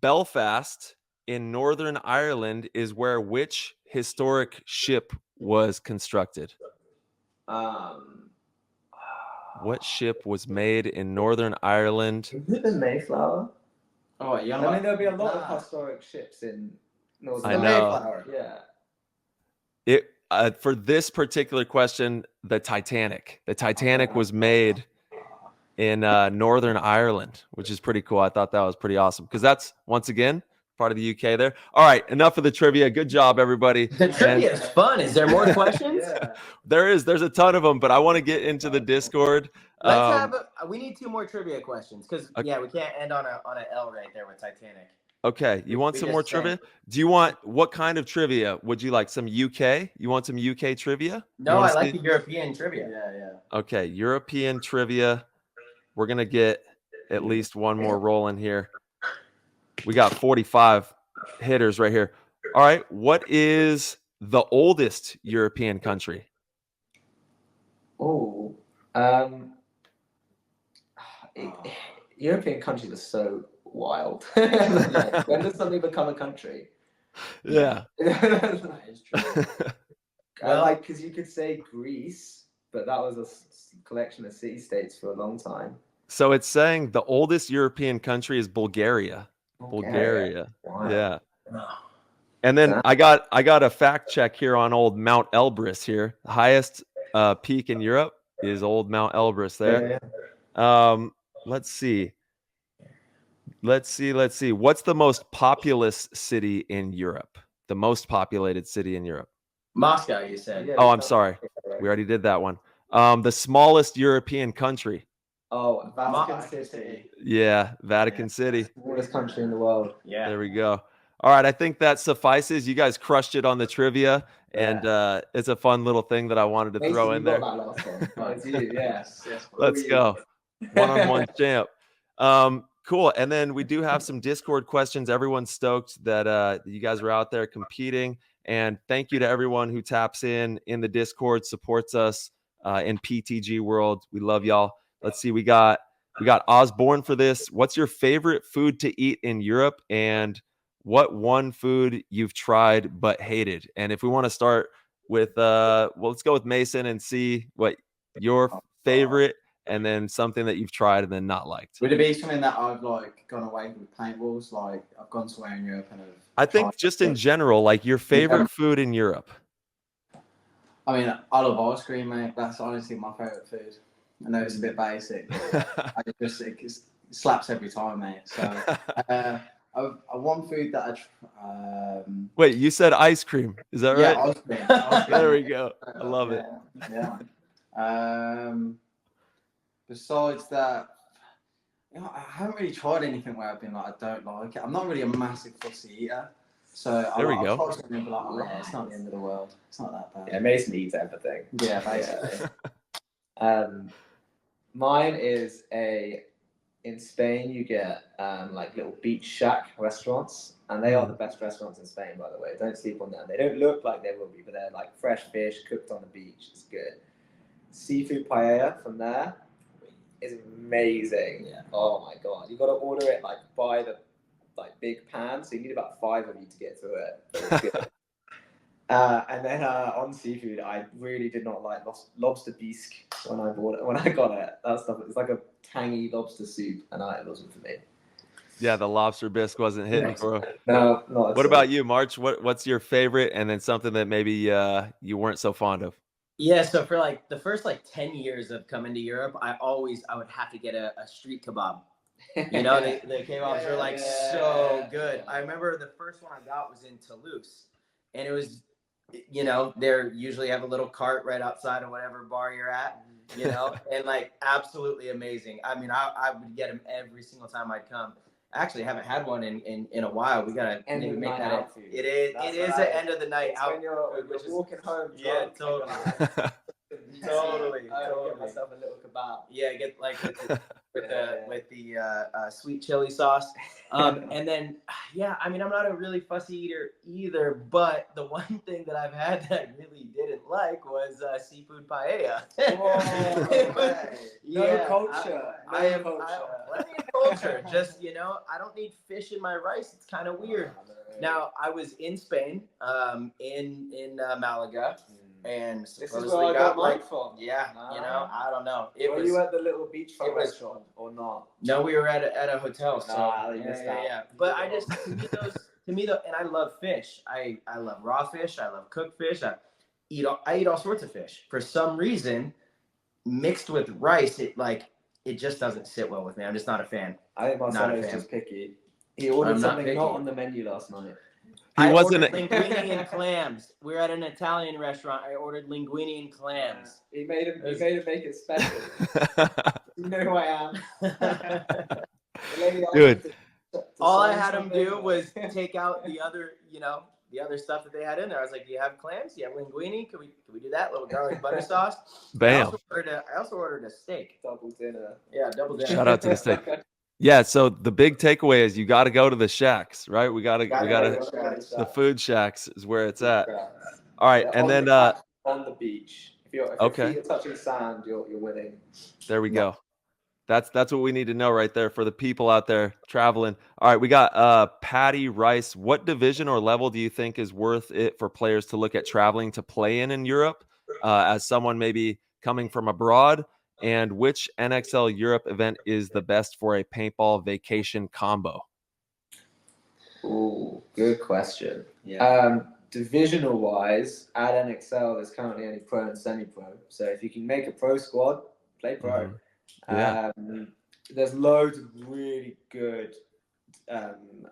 Speaker 1: Belfast in Northern Ireland is where which historic ship was constructed? What ship was made in Northern Ireland?
Speaker 6: Is it the Mayflower?
Speaker 5: Oh, yeah.
Speaker 6: I mean, there'll be a lot of historic ships in Northern
Speaker 1: I
Speaker 6: Ireland.
Speaker 1: know.
Speaker 5: Mayflower.
Speaker 6: Yeah.
Speaker 1: It for this particular question, the Titanic. The Titanic was made in Northern Ireland, which is pretty cool. I thought that was pretty awesome because that's, once again, part of the UK there. All right, enough of the trivia. Good job, everybody.
Speaker 4: The trivia is fun. Is there more questions?
Speaker 6: Yeah.
Speaker 1: There's a ton of them, but I want to get into the Discord.
Speaker 4: We need 2 more trivia questions because we can't end on a L right there with Titanic.
Speaker 1: Okay, you want
Speaker 4: We
Speaker 1: some
Speaker 4: just
Speaker 1: more
Speaker 4: can't.
Speaker 1: trivia? Do you want, what kind of trivia would you like? Some UK? You want some UK trivia?
Speaker 4: No, I like the European trivia.
Speaker 5: Yeah.
Speaker 1: Okay, European trivia. We're going to get at least one more rolling here. We got 45 hitters right here. All right, what is the oldest European country?
Speaker 6: Oh, European countries are so wild. When does something become a country?
Speaker 1: Yeah.
Speaker 5: That is true.
Speaker 6: Like, because you could say Greece, but that was a collection of city-states for a long time.
Speaker 1: So it's saying the oldest European country is Bulgaria. Bulgaria.
Speaker 6: Wow.
Speaker 1: Yeah. And then I got a fact check here on old Mount Elbrus here. The highest peak in Europe is old Mount Elbrus there. Let's see. What's the most populous city in Europe? The most populated city in Europe.
Speaker 4: Moscow, you said.
Speaker 6: Yeah,
Speaker 1: Oh, I'm sorry. We already did that one. The smallest European country.
Speaker 6: Oh, Vatican City.
Speaker 1: Yeah, Vatican City.
Speaker 6: Smallest country in the world.
Speaker 4: Yeah.
Speaker 1: There we go. All right, I think that suffices. You guys crushed it on the trivia, and it's a fun little thing that I wanted to throw in there.
Speaker 6: Got that last one. It's you, yes.
Speaker 1: Let's go. One-on-one champ. Cool. And then we do have some Discord questions. Everyone's stoked that you guys are out there competing. And thank you to everyone who taps in the Discord, supports us in PTG world. We love y'all. Let's see. We got Osborne for this. What's your favorite food to eat in Europe, and what one food you've tried but hated? And if we want to start with, let's go with Mason and see what your favorite, and then something that you've tried and then not liked.
Speaker 5: Would it be something that I've like gone away with paintballs? Like I've gone somewhere in Europe and
Speaker 1: I think just in general, like your favorite food in Europe.
Speaker 5: I mean, I love ice cream, mate. That's honestly my favorite food. I know it's a bit basic, but it slaps every time, mate. So, one food that
Speaker 1: Wait, you said ice cream? Is that right?
Speaker 5: Yeah, ice cream.
Speaker 1: There we go. I love it.
Speaker 5: Yeah. Besides that, I haven't really tried anything where I've been like, I don't like it. I'm not really a massive fussy eater. So
Speaker 1: there we
Speaker 5: I'll
Speaker 1: go.
Speaker 5: try something like, yeah, it's not the end of the world. It's not that bad.
Speaker 6: Yeah, Mason eats everything.
Speaker 5: Yeah, basically.
Speaker 6: Mine is in Spain you get like little beach shack restaurants, and they are the best restaurants in Spain, by the way. Don't sleep on them. They don't look like they will be, but they're like fresh fish cooked on the beach. It's good. Seafood paella from there is amazing. Yeah. Oh my god, you got to order it like by the big pan, so you need about 5 of you to get through it. But it's good. And then on seafood, I really did not like lobster bisque when I got it. That stuff, it's like a tangy lobster soup, and it wasn't for me.
Speaker 1: Yeah, the lobster bisque wasn't hitting, bro.
Speaker 6: No, not.
Speaker 1: What about you, March? What's your favorite, and then something that maybe you weren't so fond of?
Speaker 4: Yeah, so for like the first 10 years of coming to Europe, I would have to get a street kebab. You know, the kebabs are so good. I remember the first one I got was in Toulouse, and it was, you know, they usually have a little cart right outside of whatever bar you're at, you know, and absolutely amazing. I mean, I would get them every single time I'd come. Actually, I haven't had one in a while. We gotta maybe make that out. It is the end of the night out.
Speaker 6: When you're walking home.
Speaker 4: Yeah, totally. Totally.
Speaker 6: Get myself a little kebab.
Speaker 4: Yeah, get with the sweet chili sauce. And then, yeah, I mean, I'm not a really fussy eater either, but the one thing that I've had that I really didn't like was seafood paella.
Speaker 6: No culture.
Speaker 4: I am plenty of culture. Just, you know, I don't need fish in my rice. It's kind of weird. Now, I was in Spain, in Malaga, and
Speaker 6: This is
Speaker 4: supposedly
Speaker 6: where I got mine
Speaker 4: like,
Speaker 6: from.
Speaker 4: yeah, you know, I don't know.
Speaker 6: Were you at the little beachfront restaurant or not?
Speaker 4: No, we were at a hotel. So
Speaker 6: yeah.
Speaker 4: But I just to me though, and I love fish. I love raw fish. I love cooked fish. I eat all sorts of fish. For some reason, mixed with rice, it just doesn't sit well with me. I'm just not a fan.
Speaker 6: I think Marcello's just picky. He ordered something not on the menu last night.
Speaker 4: I ordered linguine and clams. We were at an Italian restaurant. I ordered linguine and clams.
Speaker 6: He made him make it special. You know who I am. The lady
Speaker 1: Good.
Speaker 4: All I had him do was take out the other stuff that they had in there. I was like, "Do you have clams? Do you have linguine? Can we do that? Little garlic butter sauce."
Speaker 1: Bam.
Speaker 4: I also ordered a steak.
Speaker 6: Double dinner.
Speaker 4: Yeah, double dinner.
Speaker 1: Shout out to the steak. Yeah, so the big takeaway is you got to go to the shacks, right? We got to the food shacks is where it's at. All right, and then
Speaker 6: on the beach. If your feet are touching sand, you're winning.
Speaker 1: There we go. That's what we need to know right there for the people out there traveling. All right, we got Patty Rice. What division or level do you think is worth it for players to look at traveling to play in Europe as someone maybe coming from abroad? And which NXL Europe event is the best for a paintball vacation combo?
Speaker 6: Ooh, good question.
Speaker 5: Yeah.
Speaker 6: Divisional wise, at NXL, there's currently only pro and semi-pro. So if you can make a pro squad, play pro.
Speaker 1: Yeah.
Speaker 6: There's loads of really good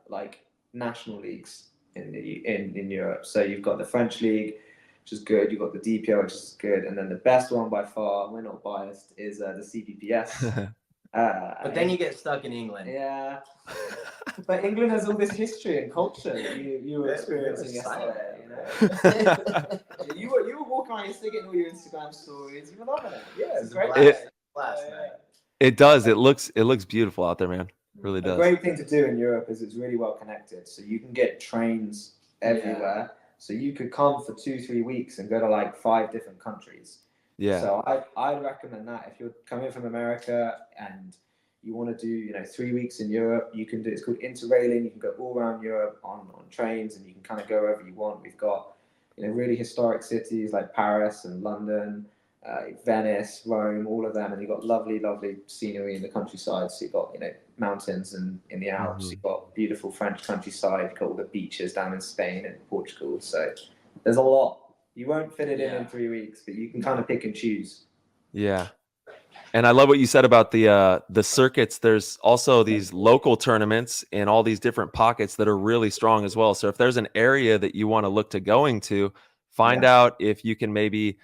Speaker 6: like national leagues in Europe. So you've got the French league, which is good. You've got the DPO, which is good, and then the best one by far, we're not biased, is the CPPS.
Speaker 4: But then you get stuck in England.
Speaker 6: Yeah, but England has all this history and culture you were experiencing yesterday. You were walking around, you're still getting all your Instagram stories. You were loving it. Yeah, it's great.
Speaker 1: It does. It looks beautiful out there, man. It really does.
Speaker 6: A great thing to do in Europe is it's really well connected, so you can get trains everywhere. Yeah. So you could come for 2-3 weeks and go to like 5 different countries. Yeah. So I'd recommend that if you're coming from America and you want to do 3 weeks in Europe, you can do. It's called interrailing. You can go all around Europe on trains, and you can kind of go wherever you want. We've got really historic cities like Paris and London, Venice, Rome, all of them, and you've got lovely scenery in the countryside. So you've got mountains and in the Alps. You've got beautiful French countryside. You've got all the beaches down in Spain and Portugal. So there's a lot. You won't fit it in 3 weeks, but you can kind of pick and choose.
Speaker 1: Yeah. And I love what you said about the circuits. There's also these local tournaments in all these different pockets that are really strong as well. So if there's an area that you want to look to going to, find out if you can maybe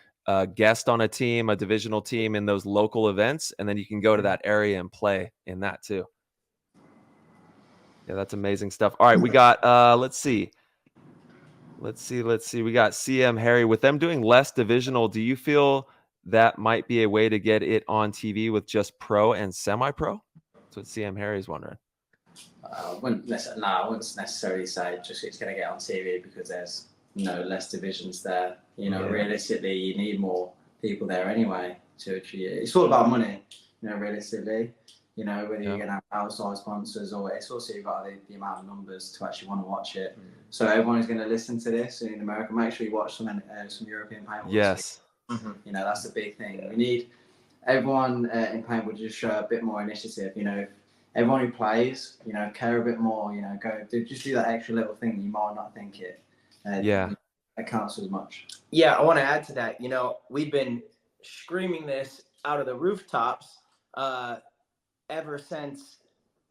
Speaker 1: guest on a team, a divisional team in those local events, and then you can go to that area and play in that too. Yeah, that's amazing stuff. All right, we got let's see. We got CM Harry. With them doing less divisional, do you feel that might be a way to get it on TV with just pro and semi-pro? That's what CM Harry is wondering.
Speaker 5: I wouldn't necessarily say just it's going to get on TV because there's less divisions there. Realistically, you need more people there anyway to achieve it. It's all about money, realistically. Whether you're going to have outside sponsors or it's also about the amount of numbers to actually want to watch it. So everyone is going to listen to this in America. Make sure you watch some European paintball.
Speaker 1: Yes.
Speaker 5: That's the big thing. We need everyone in paintball to just show a bit more initiative. Everyone who plays, care a bit more. Just do that extra little thing you might not think it. It counts as much.
Speaker 4: Yeah, I want to add to that. We've been screaming this out of the rooftops ever since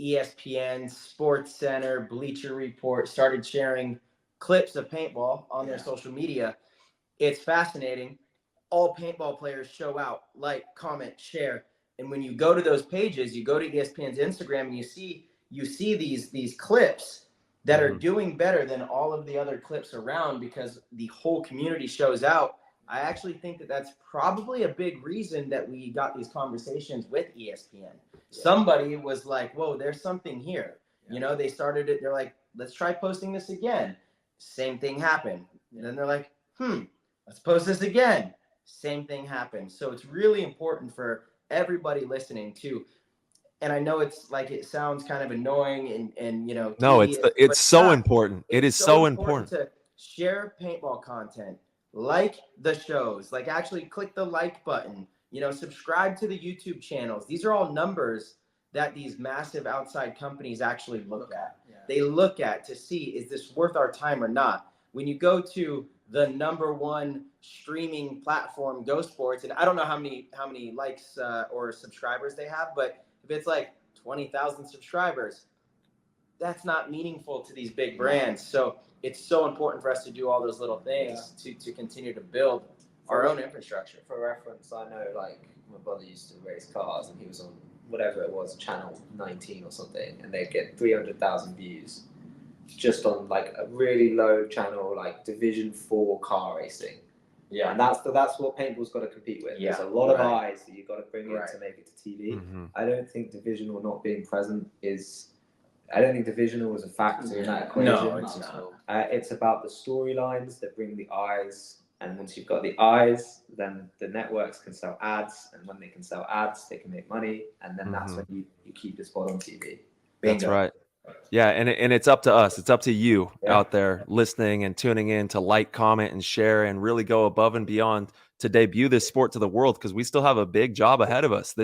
Speaker 4: ESPN, Sports Center, Bleacher Report started sharing clips of paintball on their social media. It's fascinating. All paintball players show out, like, comment, share. And when you go to those pages, you go to ESPN's Instagram and you see these clips that are doing better than all of the other clips around because the whole community shows out. I actually think that that's probably a big reason that we got these conversations with ESPN. Somebody was like, whoa, there's something here. They started it. They're like, let's try posting this again. Same thing happened. And then they're like, let's post this again. Same thing happened. So it's really important for everybody listening to, and I know it sounds kind of annoying and
Speaker 1: no, it's so important. It is so important
Speaker 4: to share paintball content. like the shows, like actually click the like button, you know, subscribe to the YouTube channels. These are all numbers that these massive outside companies actually look at.
Speaker 5: Yeah.
Speaker 4: They look at to see, is this worth our time or not? When you go to the #1 streaming platform, Go Sports, and I don't know how many likes or subscribers they have, but if it's like 20,000 subscribers, that's not meaningful to these big brands. So it's so important for us to do all those little things to continue to build our own infrastructure.
Speaker 6: For reference, I know like my brother used to race cars and he was on whatever it was, channel 19 or something, and they'd get 300,000 views just on like a really low channel, like Division 4 car racing.
Speaker 4: Yeah.
Speaker 6: And that's what paintball's got to compete with.
Speaker 4: Yeah.
Speaker 6: There's a lot of eyes that you've got to bring in
Speaker 4: Right.
Speaker 6: to make it to TV.
Speaker 1: Mm-hmm.
Speaker 6: I don't think divisional not being present is. I don't think divisional is a factor in that equation.
Speaker 4: No, it's not.
Speaker 6: It's about the storylines that bring the eyes, and once you've got the eyes, then the networks can sell ads, and when they can sell ads, they can make money, and then that's when you keep the spot on TV.
Speaker 1: That's right. Yeah, and it's up to us. It's up to you out there listening and tuning in to like, comment, and share, and really go above and beyond to debut this sport to the world, because we still have a big job ahead of us.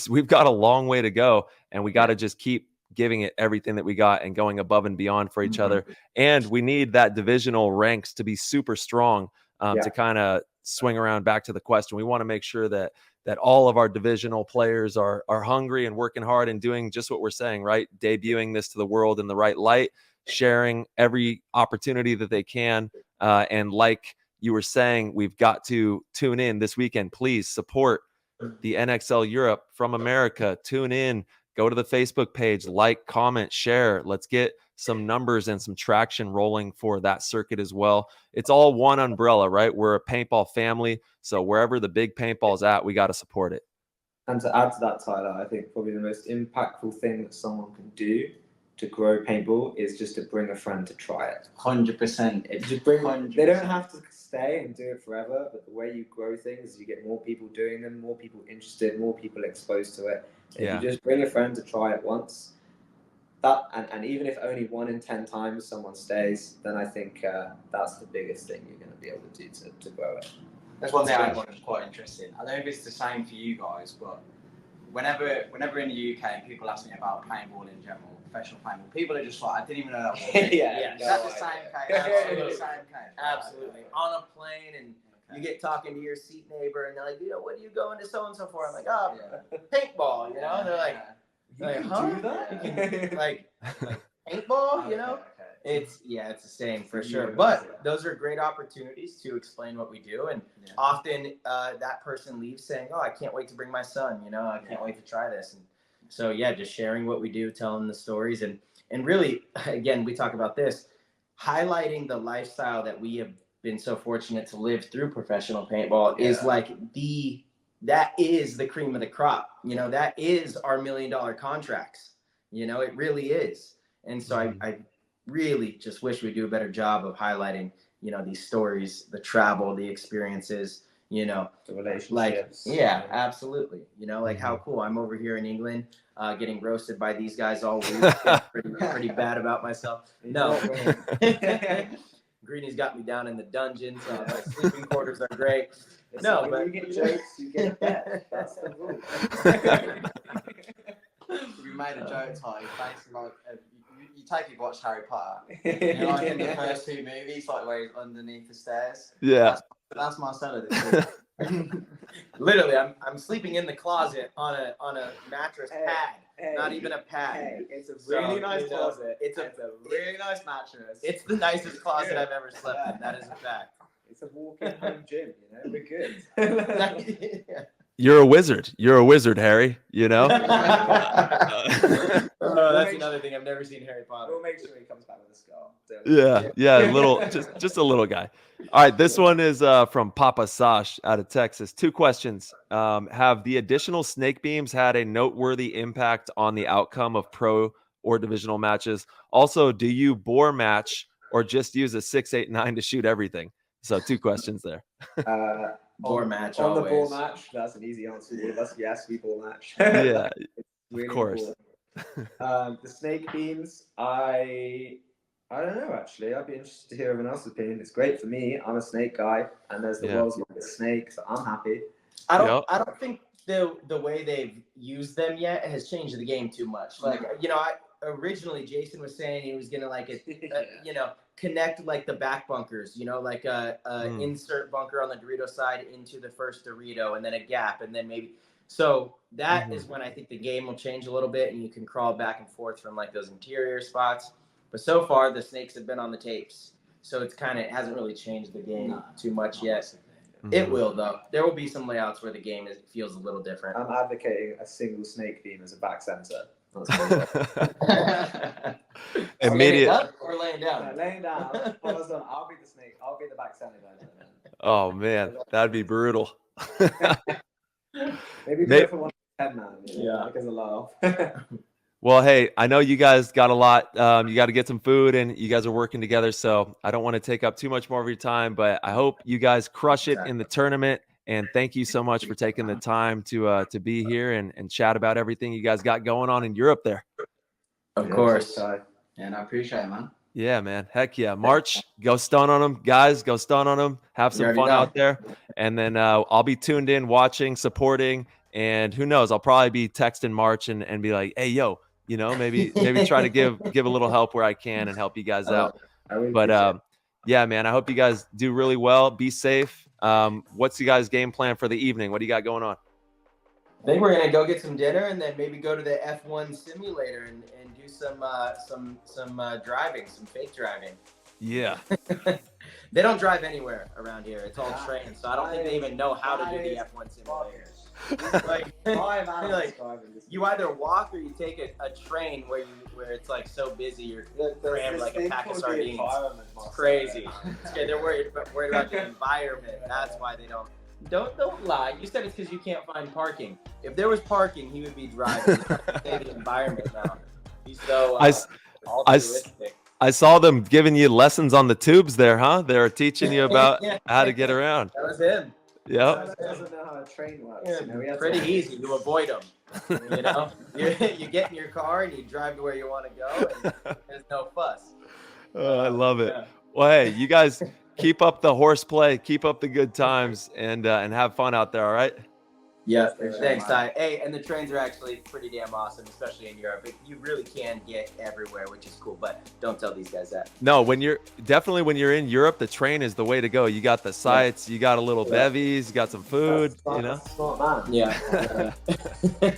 Speaker 1: We've got a long way to go, and we got to just keep giving it everything that we got and going above and beyond for each other. And we need that divisional ranks to be super strong to kind of swing around back to the question. We want to make sure that all of our divisional players are hungry and working hard and doing just what we're saying, right? Debuting this to the world in the right light, sharing every opportunity that they can. And like you were saying, we've got to tune in this weekend. Please support the NXL Europe from America. Tune in, go to the Facebook page, like, comment, share. Let's get some numbers and some traction rolling for that circuit as well. It's all one umbrella, right? We're a paintball family. So wherever the big paintball's at, we got to support it.
Speaker 6: And to add to that, Tyler, I think probably the most impactful thing that someone can do to grow paintball is just to bring a friend to try it.
Speaker 5: 100%.
Speaker 6: They don't have to stay and do it forever, but the way you grow things is you get more people doing them, more people interested, more people exposed to it. If you just bring a friend to try it once, and even if only 1 in 10 times someone stays, then I think that's the biggest thing you're going to be able to do to grow it.
Speaker 5: That's one thing I find quite interesting. I don't know if it's the same for you guys, but whenever in the UK people ask me about paintball in general, professional paintball, people are just like, I didn't even know that was a thing. That's the same case. Absolutely the same case.
Speaker 4: Absolutely. On a plane, and you get talking to your seat neighbor, and they're like, what are you going to so and so for? I'm like, paintball, you know? And they're like, huh?
Speaker 6: Do that?
Speaker 4: You can, like paintball, you know? It's the same for sure. But those are great opportunities to explain what we do, and often that person leaves saying, "Oh, I can't wait to bring my son. You know, I can't wait to try this." And so just sharing what we do, telling the stories, and really, again, we talk about this, highlighting the lifestyle that we have been so fortunate to live through professional paintball is like that is the cream of the crop. You know, that is our $1 million contracts. You know, it really is. And so I really just wish we do a better job of highlighting, you know, these stories, the travel, the experiences, you know,
Speaker 6: The relationships.
Speaker 4: like, absolutely. You know, like how cool. I'm over here in England, getting roasted by these guys all week. pretty bad about myself. No. Greeny's got me down in the dungeon, so my sleeping quarters are great.
Speaker 6: When you get jokes, you get that. That's the rule.
Speaker 5: We made a joke, Ty. Basically, like, you take it, watch Harry Potter. You know, like in the first 2 movies, like where he's underneath the stairs.
Speaker 1: Yeah.
Speaker 5: That's Marcello this week.
Speaker 4: Literally, I'm sleeping in the closet on a mattress pad. Not even a pad.
Speaker 6: It's a really nice closet.
Speaker 4: It's a
Speaker 5: really nice mattress.
Speaker 4: It's the nicest closet I've ever slept in. That is a fact.
Speaker 6: It's a walk-in home gym, you know? We're good.
Speaker 1: You're a wizard. You're a wizard, Harry, you know?
Speaker 4: That's another thing. I've never seen Harry Potter.
Speaker 6: We'll make sure he comes back with a scar.
Speaker 1: Yeah, little, just a little guy. All right, this one is from Papa Sash out of Texas. 2 questions. Have the additional snake beams had a noteworthy impact on the outcome of pro or divisional matches? Also, do you bore match or just use a 6.89 to shoot everything? So 2 questions there.
Speaker 4: Bore match
Speaker 6: on
Speaker 4: always.
Speaker 6: the ball match, that's an easy answer for all of us. Yes, we ball match.
Speaker 1: Yeah,
Speaker 6: really
Speaker 1: of course.
Speaker 6: The snake beams, I I don't know, actually. I'd be interested to hear everyone else's opinion. It's great for me. I'm a snake guy, and there's the world's longest snake, so I'm happy.
Speaker 4: I don't think the way they've used them yet has changed the game too much. Like, you know, originally Jason was saying he was gonna like you know, connect like the back bunkers, you know, like a insert bunker on the Dorito side into the first Dorito, and then a gap, and then maybe. So that is when I think the game will change a little bit, and you can crawl back and forth from like those interior spots. But so far, the snakes have been on the tapes, so it hasn't really changed the game too much yet. It will, though. There will be some layouts where the game feels a little different.
Speaker 6: I'm advocating a single snake beam as a back center.
Speaker 4: Immediate up or laying down?
Speaker 6: No, laying down. I'll be the snake. I'll be the back center guy.
Speaker 1: Oh man, that'd be brutal.
Speaker 6: Maybe go for 110 man. Yeah, like as a laugh.
Speaker 1: Well, hey, I know you guys got a lot. You got to get some food, and you guys are working together, so I don't want to take up too much more of your time. But I hope you guys crush it in the tournament. And thank you so much for taking the time to be here and chat about everything you guys got going on in Europe there.
Speaker 4: Of course,
Speaker 5: and I appreciate it, man.
Speaker 1: Yeah, man. Heck yeah. March, go stun on them. Guys, go stun on them. Have some fun out there. And then I'll be tuned in, watching, supporting. And who knows, I'll probably be texting March and be like, hey, yo, you know, maybe try to give a little help where I can and help you guys out. But yeah, man, I hope you guys do really well. Be safe. What's you guys' game plan for the evening? What do you got going on?
Speaker 4: I think we're gonna go get some dinner and then maybe go to the F1 simulator and do some driving, some fake driving.
Speaker 1: Yeah.
Speaker 4: They don't drive anywhere around here. It's all trained, so I don't think they even know how to do the F1 simulator. Like you either walk or you take a train where it's like so busy you're crammed like a pack of sardines. It's crazy. Yeah, they're worried about the environment. That's why they don't. Don't lie. You said it's because you can't find parking. If there was parking, he would be driving. Save the environment now. He's so altruistic.
Speaker 1: I saw them giving you lessons on the tubes there, huh? They were teaching you about how to get around.
Speaker 4: That was him.
Speaker 1: Yeah.
Speaker 6: He doesn't know how a train works.
Speaker 4: Yeah, you know, pretty easy to avoid them. You know, you get in your car and you drive to where you want to go, and there's no fuss.
Speaker 1: Oh, I love it. Yeah. Well, hey, you guys keep up the horseplay, keep up the good times, and have fun out there. All right.
Speaker 4: Yeah, thanks, Ty. Hey, and the trains are actually pretty damn awesome, especially in Europe. You really can get everywhere, which is cool, but don't tell these guys that.
Speaker 1: No, when you're in Europe, the train is the way to go. You got the sights, you got a little bevies, you got some food, you know?
Speaker 6: Smart man.
Speaker 4: Yeah.
Speaker 1: All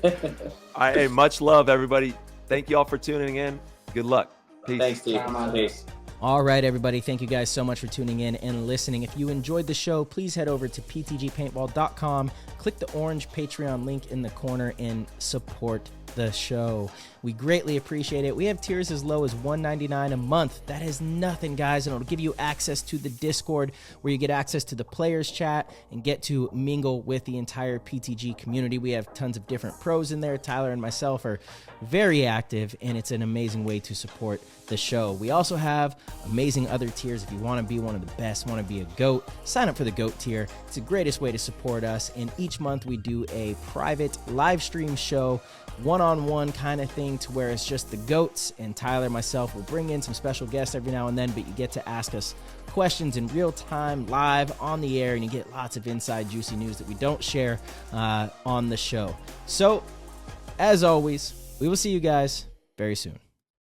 Speaker 1: right, hey, much love, everybody. Thank you all for tuning in. Good luck. Peace.
Speaker 4: Thanks, Steve. Peace.
Speaker 7: All right, everybody. Thank you guys so much for tuning in and listening. If you enjoyed the show, please head over to ptgpaintball.com, click the orange Patreon link in the corner, and support the show. We greatly appreciate it. We have tiers as low as $1.99 a month. That is nothing, guys, and it'll give you access to the Discord where you get access to the players chat and get to mingle with the entire PTG community. We have tons of different pros in there. Tyler and myself are very active, and it's an amazing way to support the show. We also have amazing other tiers. If you want to be one of the best, want to be a GOAT, sign up for the GOAT tier. It's the greatest way to support us, and each month we do a private live stream show, one-on-one kind of thing, to where it's just the GOATs, and Tyler, myself, will bring in some special guests every now and then, but you get to ask us questions in real time, live, on the air, and you get lots of inside juicy news that we don't share on the show. So, as always, we will see you guys very soon.